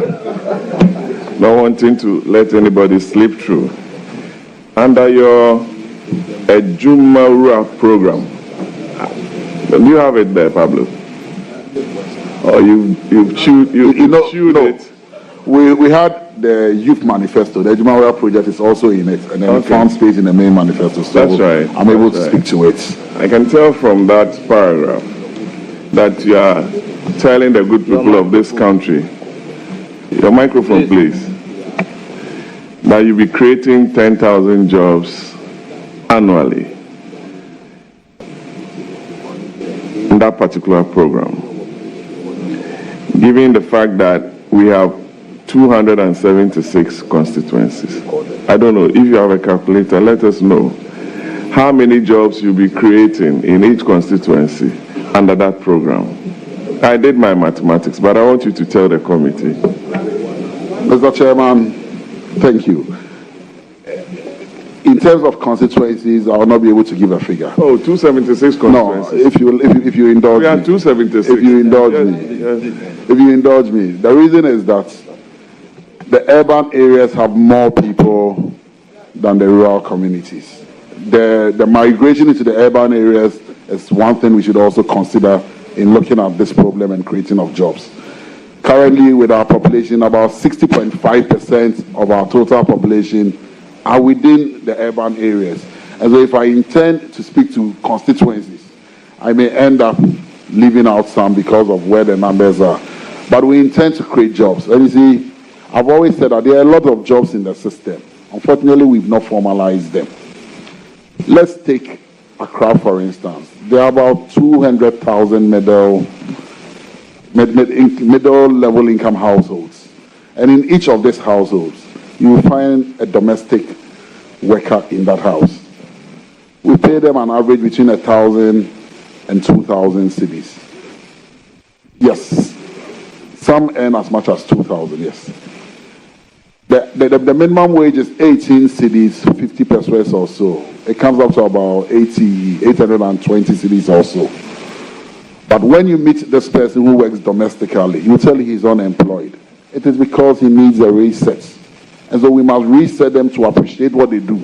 not wanting to let anybody slip through. Under your GHOne program, do you have it there, Pablo? Or you've chewed it? We had the youth manifesto. The GHOne project is also in it, and then we found space in the main manifesto. So that's right. I'm able to speak to it. I can tell from that paragraph that you are telling the good people of this country, your microphone please, that you'll be creating 10,000 jobs annually in that particular program. Given the fact that we have 276 constituencies. I don't know, if you have a calculator, let us know how many jobs you'll be creating in each constituency under that program. I did my mathematics, but I want you to tell the committee. Mr. Chairman, thank you. In terms of constituencies, I will not be able to give a figure. Oh, 276 constituencies. No, if you indulge me. We are 276. If you indulge me. If you indulge me. The reason is that the urban areas have more people than the rural communities. The migration into the urban areas is one thing we should also consider in looking at this problem and creating of jobs. Currently, with our population, about 60.5% of our total population are within the urban areas. And so if I intend to speak to constituencies, I may end up leaving out some because of where the numbers are. But we intend to create jobs. And you see, I've always said that there are a lot of jobs in the system. Unfortunately, we've not formalized them. Let's take Accra, for instance. There are about 200,000 middle-level income households. And in each of these households, you will find a domestic worker in that house. We pay them an average between 1,000 and 2,000 cedis. Yes. Some earn as much as 2,000, yes. The minimum wage is 18 cedis, 50 pesos or so. It comes up to about 820 cedis or so. But when you meet this person who works domestically, you tell him he's unemployed. It is because he needs a reset. And so we must reset them to appreciate what they do.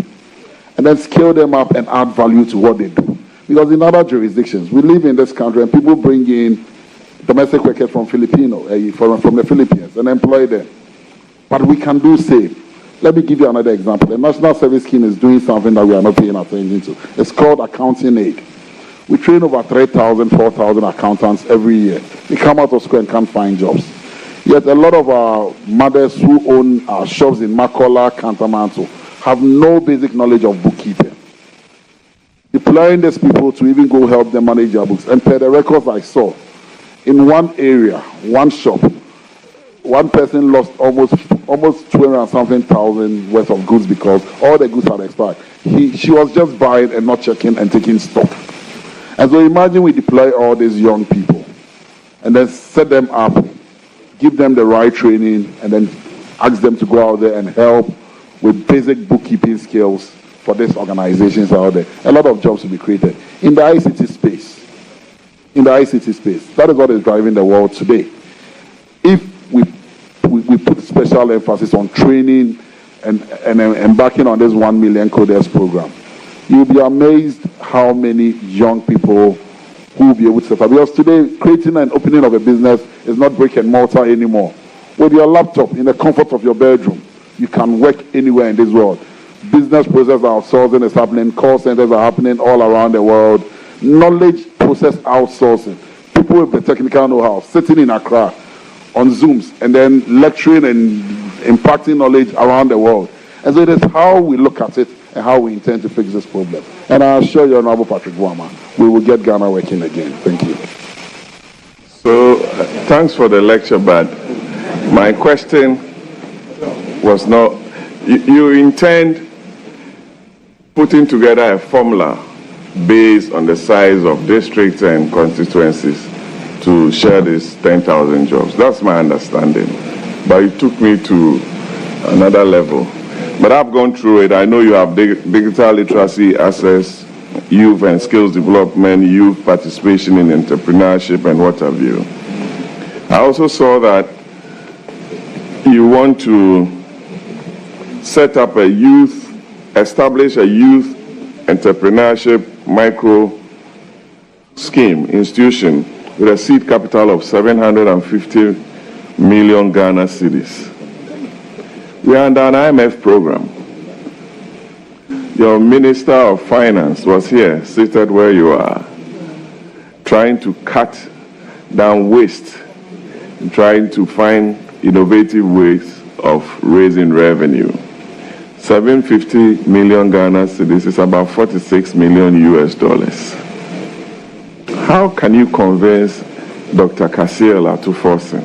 And then scale them up and add value to what they do. Because in other jurisdictions, we live in this country and people bring in domestic workers from from the Philippines and employ them. But we can do same. Let me give you another example. The National Service Scheme is doing something that we are not paying attention to. It's called accounting aid. We train over 3,000, 4,000 accountants every year. They come out of school and can't find jobs. Yet a lot of our mothers who own our shops in Makola, Kantamanto, have no basic knowledge of bookkeeping. Deploying these people to even go help them manage their books. And per the records I saw, in one area, one shop, one person lost almost 200-something thousand worth of goods because all the goods had expired. She was just buying and not checking and taking stock. And so imagine we deploy all these young people and then set them up, give them the right training, and then ask them to go out there and help with basic bookkeeping skills for these organizations out there. A lot of jobs will be created in the ICT space. In the ICT space. That is what is driving the world today. If we we put special emphasis on training and embarking on this 1 million coders program. You'll be amazed how many young people who will be able to set up. Because today, creating and opening of a business is not brick and mortar anymore. With your laptop in the comfort of your bedroom, you can work anywhere in this world. Business process outsourcing is happening. Call centers are happening all around the world. Knowledge process outsourcing. People with the technical know-how sitting in Accra on Zooms and then lecturing and impacting knowledge around the world. And so it is how we look at it and how we intend to fix this problem. And I assure you, Honorable Patrick Wama, we will get Ghana working again. Thank you. So, thanks for the lecture, but my question was not, you intend putting together a formula based on the size of districts and constituencies to share these 10,000 jobs. That's my understanding. But it took me to another level. But I've gone through it. I know you have digital literacy, access, youth and skills development, youth participation in entrepreneurship, and what have you. I also saw that you want to set up establish a youth entrepreneurship micro scheme, institution, with a seed capital of 750 million Ghana cedis. We are under an IMF program. Your Minister of Finance was here, seated where you are, trying to cut down waste, and trying to find innovative ways of raising revenue. 750 million Ghana cedis is about 46 million US dollars. How can you convince Dr. Kasiel Atuforsen,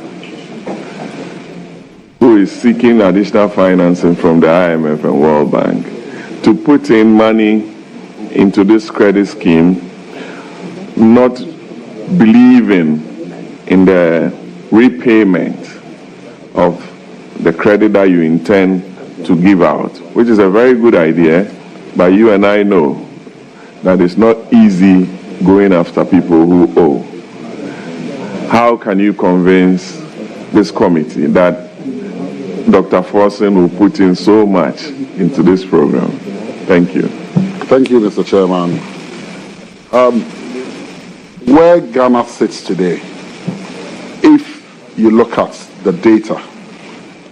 who is seeking additional financing from the IMF and World Bank, to put in money into this credit scheme, not believing in the repayment of the credit that you intend to give out, which is a very good idea, but you and I know that it's not easy going after people who owe. How can you convince this committee that Dr. Forsen will put in so much into this program? Thank you. Thank you, Mr. Chairman. Where Ghana sits today, if you look at the data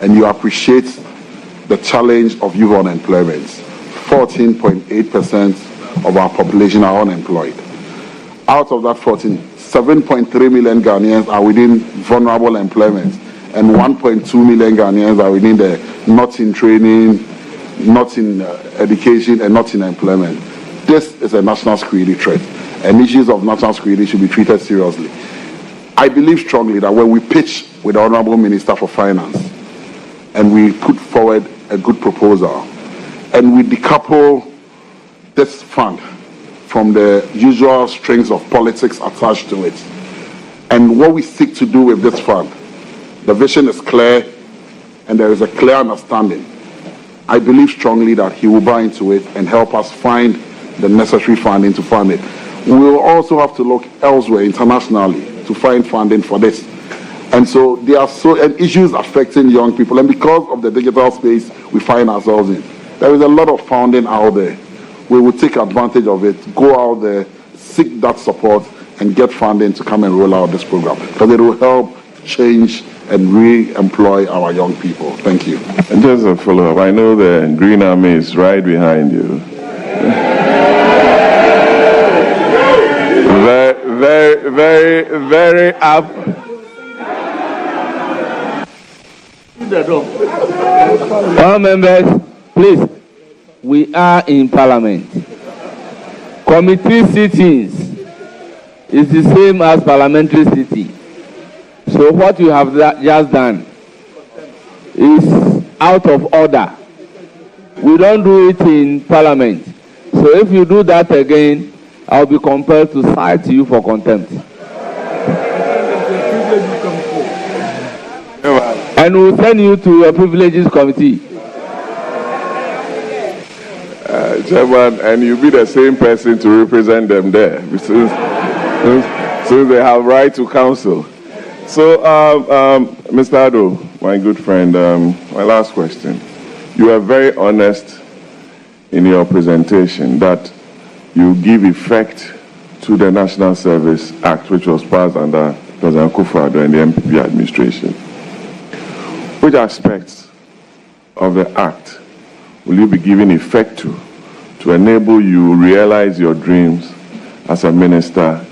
and you appreciate the challenge of youth unemployment, 14.8% of our population are unemployed. Out of that 7.3 million Ghanaians are within vulnerable employment, and 1.2 million Ghanaians are within the not in training, not in education, and not in employment. This is a national security threat, and issues of national security should be treated seriously. I believe strongly that when we pitch with the Honorable Minister for Finance and we put forward a good proposal and we decouple this fund from the usual strings of politics attached to it, and what we seek to do with this fund, the vision is clear and there is a clear understanding. I believe strongly that he will buy into it and help us find the necessary funding to fund it. We will also have to look elsewhere internationally to find funding for this. And so there are issues affecting young people, and because of the digital space we find ourselves in, there is a lot of funding out there. We will take advantage of it, go out there, seek that support, and get funding to come and roll out this program, because it will help change and re-employ our young people. Thank you. And just a follow-up, I know the Green Army is right behind you. Very up. All members, please, we are in Parliament. Committee sittings is the same as parliamentary sitting. So what you have just done is out of order. We don't do it in Parliament. So if you do that again, I'll be compelled to cite you for contempt. And we'll send you to a privileges committee. Chairman, and you'll be the same person to represent them there, since they have right to counsel. So, Mr. Addo, my good friend, my last question. You were very honest in your presentation that you give effect to the National Service Act, which was passed under President Akufo-Addo and the MPP administration. Which aspects of the act will you be giving effect to enable you realize your dreams as a minister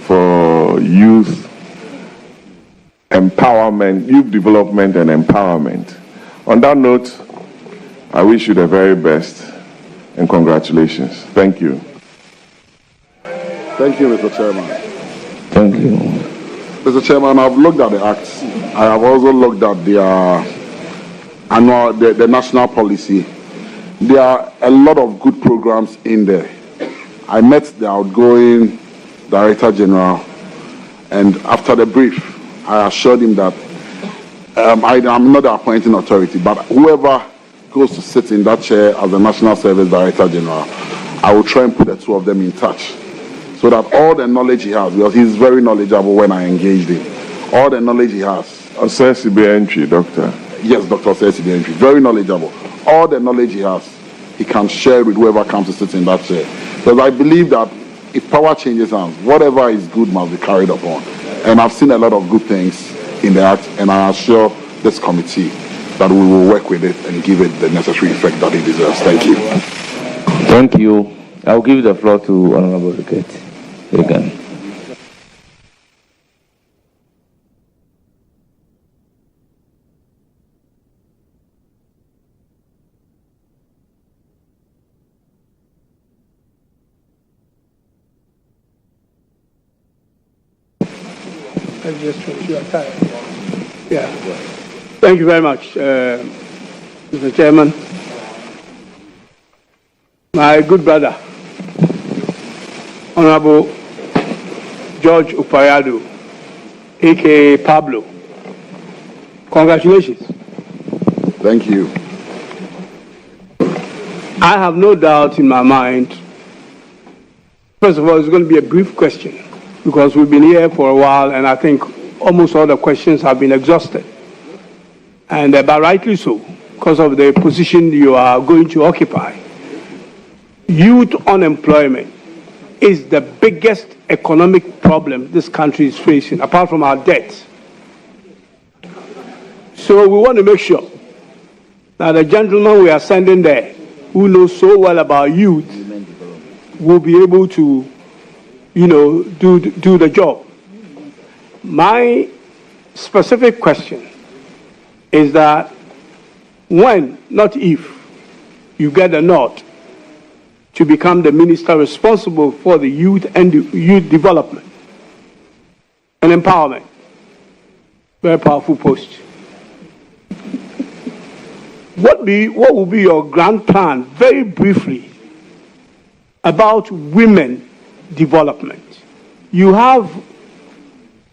for youth empowerment, youth development and empowerment? On that note, I wish you the very best and congratulations. Thank you. Thank you, Mr. Chairman. Thank you. Mr. Chairman, I've looked at the acts. I have also looked at the national policy. There are a lot of good programs in there. I met the outgoing Director General, and after the brief, I assured him that I'm not the appointing authority, but whoever goes to sit in that chair as the National Service Director General, I will try and put the two of them in touch, so that all the knowledge he has, because he's very knowledgeable when I engaged him, all the knowledge he has. CCB entry, Doctor. Yes, Dr. CCB entry, very knowledgeable. All the knowledge he has, he can share with whoever comes to sit in that chair. Because I believe that if power changes hands, whatever is good must be carried upon. And I've seen a lot of good things in the act, and I assure this committee that we will work with it and give it the necessary effect that it deserves. Thank you. Thank you. I'll give the floor to Honorable Rickett again. Yeah. Thank you very much, Mr. Chairman. My good brother, Honorable George Opare Addo, a.k.a. Pablo. Congratulations. Thank you. I have no doubt in my mind. First of all, it's going to be a brief question because we've been here for a while, and I think almost all the questions have been exhausted. And but rightly so, because of the position you are going to occupy. Youth unemployment is the biggest economic problem this country is facing, apart from our debt. So we want to make sure that the gentleman we are sending there, who knows so well about youth, will be able to, do the job. My specific question is that when, not if, you get a nod to become the minister responsible for the youth and the youth development and empowerment, very powerful post. What will be your grand plan, very briefly, about women development? You have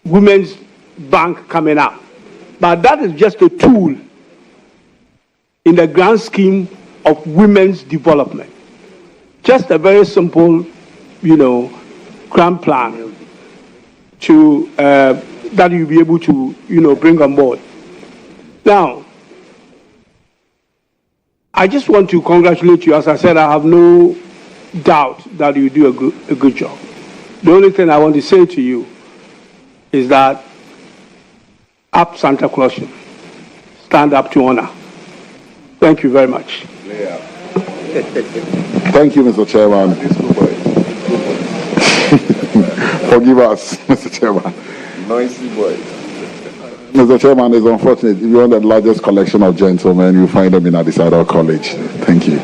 Women's Bank coming up, but that is just a tool in the grand scheme of women's development. Just a very simple, grand plan to that you'll be able to, bring on board. Now, I just want to congratulate you. As I said, I have no doubt that you do a good job. The only thing I want to say to you is that up Santa Claus, stand up to honor. Thank you very much. Thank you, Mr. Chairman. Forgive us, Mr. Chairman. Noisy boy. Mr. Chairman, it's unfortunate. If you want the largest collection of gentlemen, you find them in Addis Ababa College. Thank you.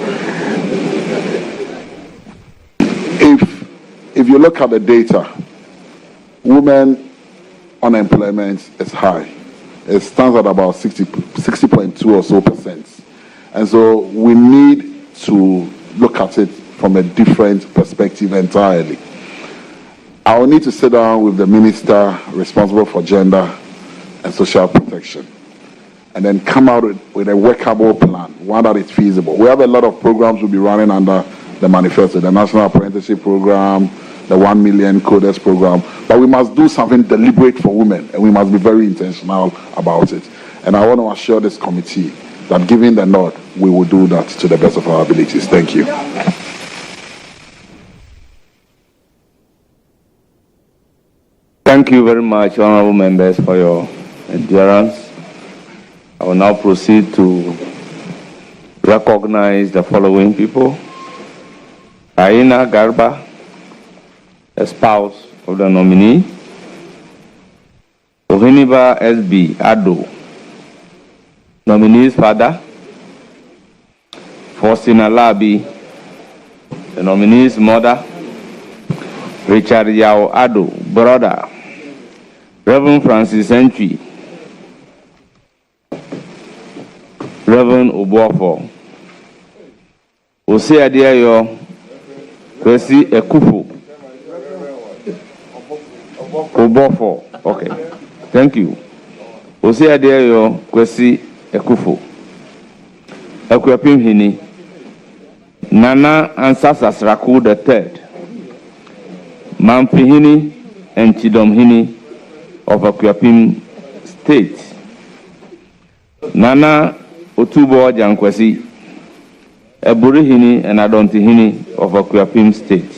If you look at the data, women unemployment is high. It stands at about 60.2 or so %. And so we need to look at it from a different perspective entirely. I will need to sit down with the minister responsible for gender and social protection, and then come out with a workable plan, one that is feasible. We have a lot of programs we'll be running under the manifesto, the National Apprenticeship Program, the 1 million coders program. But we must do something deliberate for women, and we must be very intentional about it. And I want to assure this committee that given the nod, we will do that to the best of our abilities. Thank you. Thank you very much, honorable members, for your endurance. I will now proceed to recognize the following people. Aina Garba, a spouse of the nominee. Ohiniba S.B. Addo, nominee's father. Faustina Labi, the nominee's mother. Richard Yao Addo, brother. Reverend Francis Entry, Reverend Obuafo, Ose Adeayo, Kwesi Ekufu, Obuafo, okay, thank you. Ose Adeayo, Kwesi Ekufu, Ekwapim Hini, Nana Ansasas Raku III, Mampihini and Chidom Hini of Akuapim State. Nana Otubo Jankwesi, Eburihini and Adontihini of Akuapim State.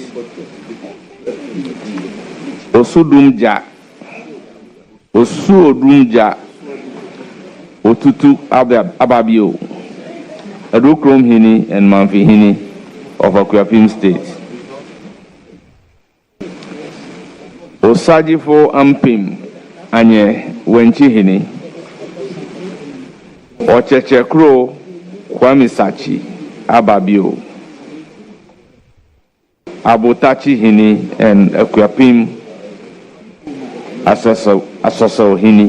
Osudumja, Osuodumja, Otutu Ababio, Edukrom Hini and Manfihini of Akuapim State. Osajifo Ampim, Anye Wenchihini, Ochechekro Kwamisachi, Ababio, Abotachi Hini, and Akuapim Asoso Hini.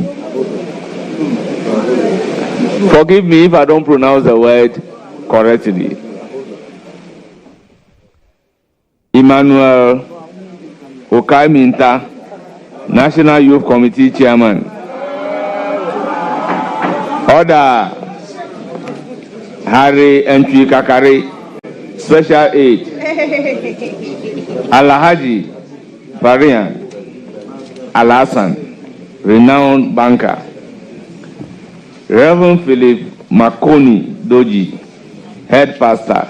Forgive me if I don't pronounce the word correctly. Emmanuel Okaiminta, National Youth Committee Chairman. Order. Harry Entry Kakari, Special Aid. Alahaji Farian Alasan, renowned banker. Reverend Philip Makoni Doji, Head Pastor,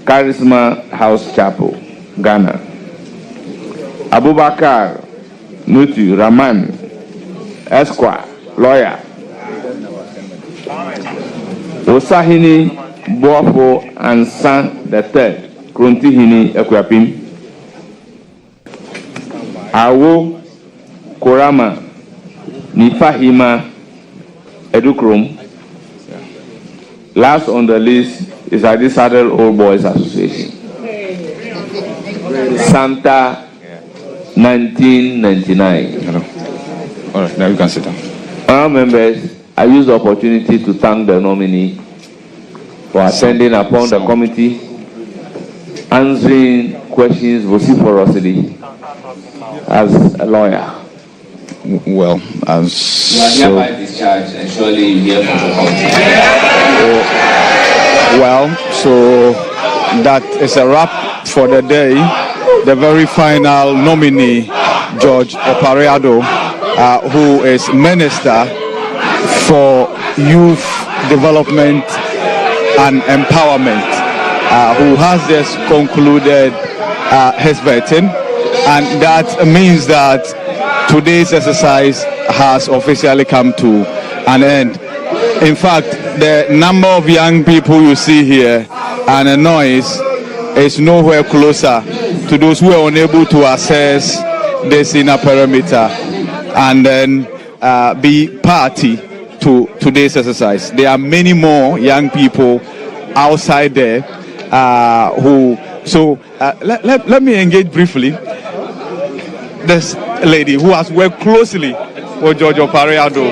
Charisma House Chapel, Ghana. Abubakar Nutu Rahman, Esquire, lawyer. Osahini Boafo and San the Third, Krontihini Akuapim. Awo Korama Nifahima Edukrom. Last on the list is Adisadel Old Boys Association. Santa 1999. Hello. All right, now you can sit down. Honourable members, I use the opportunity to thank the nominee for attending upon the committee, answering questions vociferously as a lawyer. Well, as you are hereby discharged, and surely you hear from the committee. Well, so that is a wrap for the day. The very final nominee, Judge Opare Addo, who is Minister for Youth Development and Empowerment, who has just concluded his vetting, and that means that today's exercise has officially come to an end. In fact, the number of young people you see here and the noise is nowhere closer to those who are unable to access this inner perimeter and then be party to today's exercise. There are many more young people outside there who. So let me engage briefly this lady who has worked closely with Judge Opare Addo.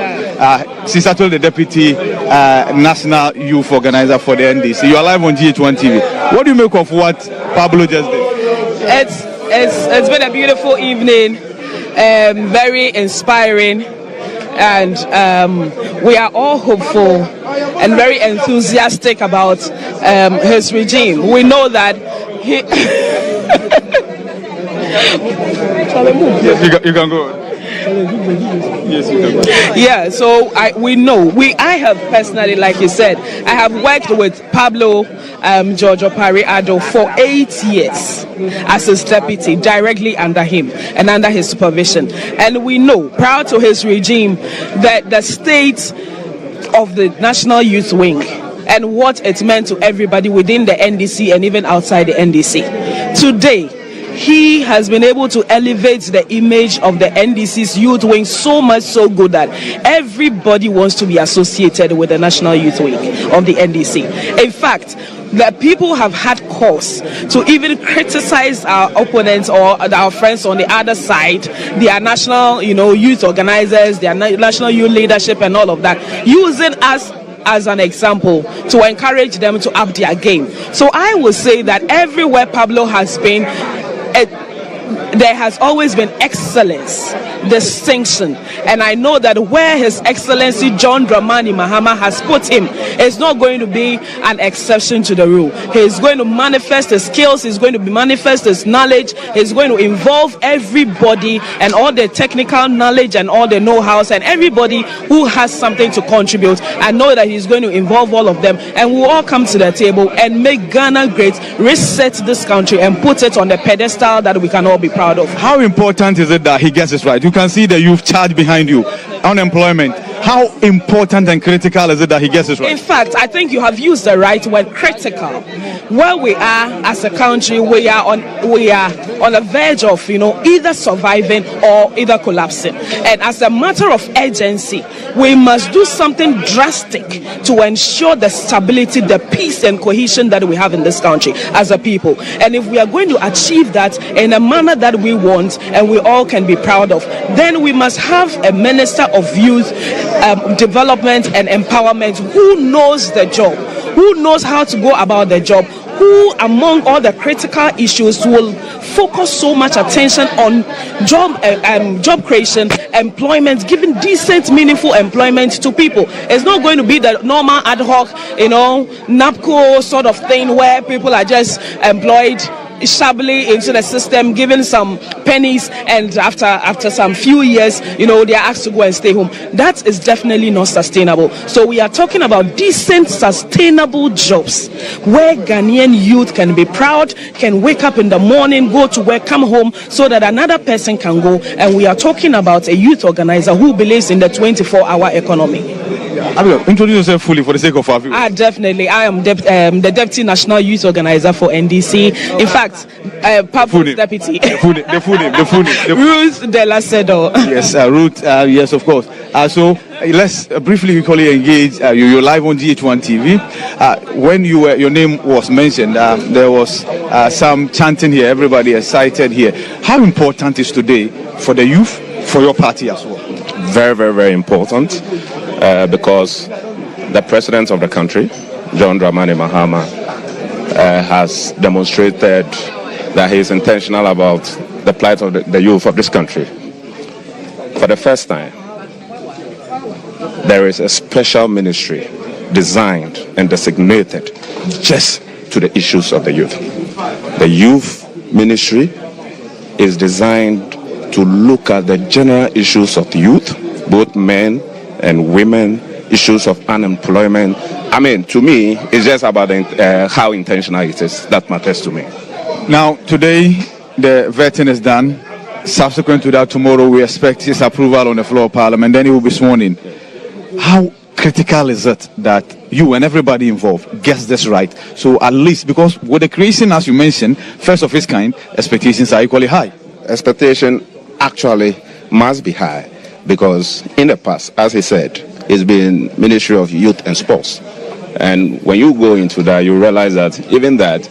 She's actually the Deputy National Youth Organizer for the NDC. You are live on GHOne TV. What do you make of what Pablo just did? It's been a beautiful evening, very inspiring, and we are all hopeful and very enthusiastic about his regime. We know that he Yes, you can go. Yes, you can go. Yeah, so I have personally, like you said, I have worked with Pablo George Opare Addo for 8 years as his deputy, directly under him and under his supervision. And we know, prior to his regime, that the state of the National Youth Wing and what it meant to everybody within the NDC and even outside the NDC. Today, he has been able to elevate the image of the NDC's youth wing so much so good that everybody wants to be associated with the National Youth Wing of the NDC. In fact, the people have had cause to even criticize our opponents or our friends on the other side, their national, youth organizers, their national youth leadership and all of that, using us as an example to encourage them to up their game. So I would say that everywhere Pablo has been, there has always been excellence, distinction, and I know that where His Excellency John Dramani Mahama has put him is not going to be an exception to the rule. He is going to manifest his skills, he's going to manifest his knowledge, he's going to involve everybody and all the technical knowledge and all the know-hows and everybody who has something to contribute. I know that he's going to involve all of them and we'll all come to the table and make Ghana great, reset this country and put it on the pedestal that we can all be proud of. How important is it that he gets this right? You can see the youth charge behind you, unemployment. How important and critical is it that he gets this right? In fact, I think you have used the right word, critical. Where we are as a country, we are on the verge of either surviving or either collapsing. And as a matter of urgency, we must do something drastic to ensure the stability, the peace and cohesion that we have in this country as a people. And if we are going to achieve that in a manner that we want and we all can be proud of, then we must have a Minister of Youth Development and Empowerment who knows the job, who knows how to go about the job, who among all the critical issues will focus so much attention on job creation, employment, giving decent, meaningful employment to people. It's not going to be the normal ad hoc, NAPCO sort of thing where people are just employed shabbily into the system, given some pennies, and after some few years, they are asked to go and stay home. That is definitely not sustainable. So we are talking about decent, sustainable jobs where Ghanaian youth can be proud, can wake up in the morning, go to work, come home, so that another person can go. And we are talking about a youth organizer who believes in the 24-hour economy. Introduce yourself fully for the sake of our viewers. Definitely. I am the Deputy National Youth Organizer for NDC. In fact, Pablo's deputy. The full name. Ruth De La Cedo. Yes, Ruth. Yes, of course. So let's briefly engage. You're live on GHOne TV. When your name was mentioned, there was some chanting here. Everybody excited here. How important is today for the youth, for your party as well? Very, very, very important. Because the president of the country, John Dramani Mahama, has demonstrated that he is intentional about the plight of the youth of this country. For the first time, there is a special ministry designed and designated just to the issues of the youth. The youth ministry is designed to look at the general issues of the youth, both men and women, issues of unemployment. I mean, to me, it's just about how intentional it is that matters to me. Now, today, the vetting is done. Subsequent to that, tomorrow, we expect his approval on the floor of Parliament, then he will be sworn in. How critical is it that you and everybody involved gets this right? So at least, because with the creation, as you mentioned, first of its kind, expectations are equally high. Expectation actually must be high. Because in the past, as he said, it's been Ministry of Youth and Sports. And when you go into that, you realize that even that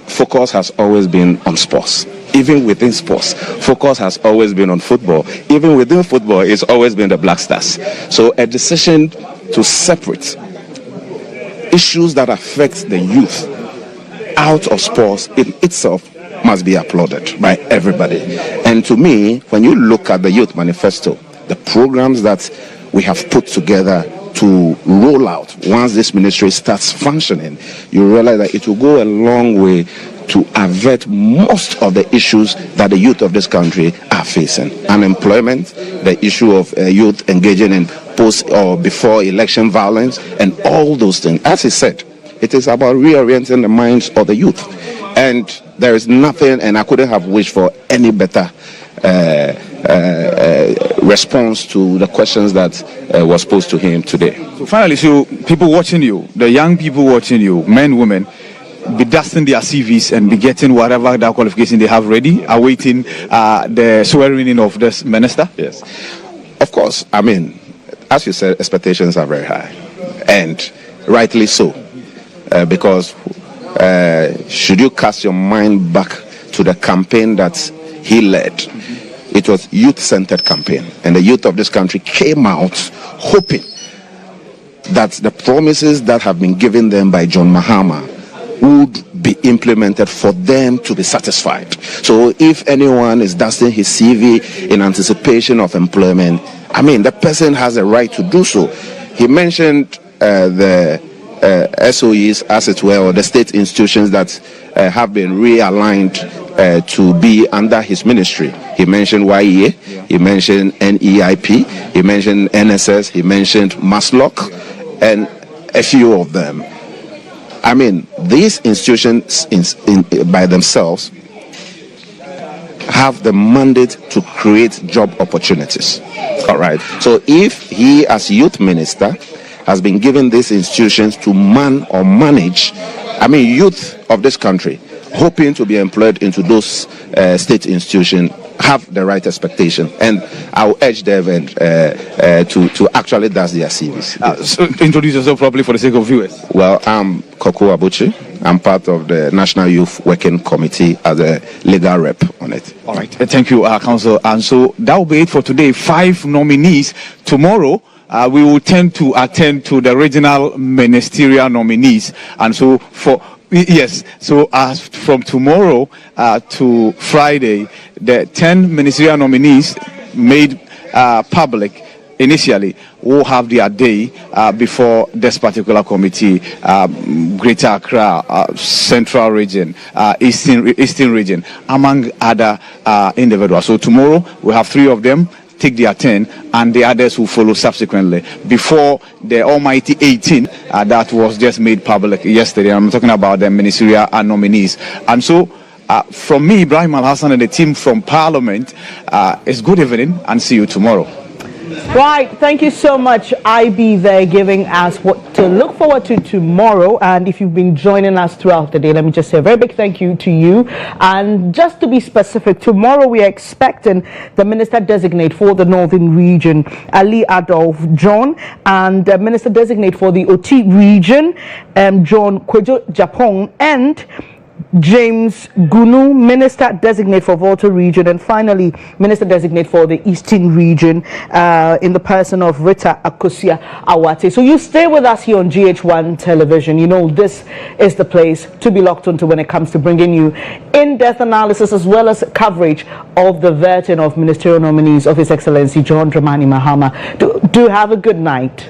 focus has always been on sports. Even within sports, focus has always been on football. Even within football, it's always been the Black Stars. So a decision to separate issues that affect the youth out of sports in itself must be applauded by everybody. And to me, when you look at the Youth Manifesto, the programs that we have put together to roll out once this ministry starts functioning, you realize that it will go a long way to avert most of the issues that the youth of this country are facing. Unemployment, the issue of youth engaging in post or before election violence, and all those things. As he said, it is about reorienting the minds of the youth. And there is nothing, and I couldn't have wished for any better response to the questions that was posed to him today. So finally, so people watching you, the young people watching you, men, women, be dusting their CVs and be getting whatever that qualification they have ready, awaiting the swearing in of this minister? Yes. Of course, I mean, as you said, expectations are very high. And rightly so. Because should you cast your mind back to the campaign that he led, it was youth-centered campaign. And the youth of this country came out hoping that the promises that have been given them by GHOne Mahama would be implemented for them to be satisfied. So if anyone is dusting his CV in anticipation of employment, I mean, the person has a right to do so. He mentioned the SOEs, as it were, or the state institutions that have been realigned to be under his ministry. He mentioned YEA, he mentioned NEIP, he mentioned NSS, he mentioned MASLOC, and a few of them. I mean, these institutions by themselves have the mandate to create job opportunities. All right. So if he, as youth minister, has been given these institutions to man or manage, I mean, youth of this country hoping to be employed into those state institutions have the right expectation, and I will urge them to actually dust their CVs. So introduce yourself properly for the sake of viewers. Well, I'm Koko Abuchi. I'm part of the National Youth Working Committee as a legal rep on it. All right. Thank you, Council. And so that will be it for today. 5 nominees. Tomorrow, we will tend to attend to the regional ministerial nominees. And so so as from tomorrow to Friday, the 10 ministerial nominees made public initially will have their day before this particular committee, Greater Accra, Central Region, Eastern Region, among other individuals. So tomorrow we have 3 of them take their turn, and the others will follow subsequently before the almighty 18 that was just made public yesterday. I'm talking about the ministerial nominees. And so from me, Ibrahim Al-Hassan, and the team from Parliament, it's good evening and see you tomorrow. Right, thank you so much, IB, there giving us what to look forward to tomorrow. And if you've been joining us throughout the day, let me just say a very big thank you to you. And just to be specific, tomorrow we are expecting the Minister-designate for the Northern Region, Ali Adolf John, and the Minister-designate for the OT region, John Kwejo Japong, and James Gunu, Minister-designate for Volta region, and finally Minister-designate for the Eastern region in the person of Rita Akosia Awate. So you stay with us here on GH1 television. You know this is the place to be locked onto when it comes to bringing you in-depth analysis as well as coverage of the vetting of ministerial nominees of His Excellency John Dramani Mahama. Do have a good night.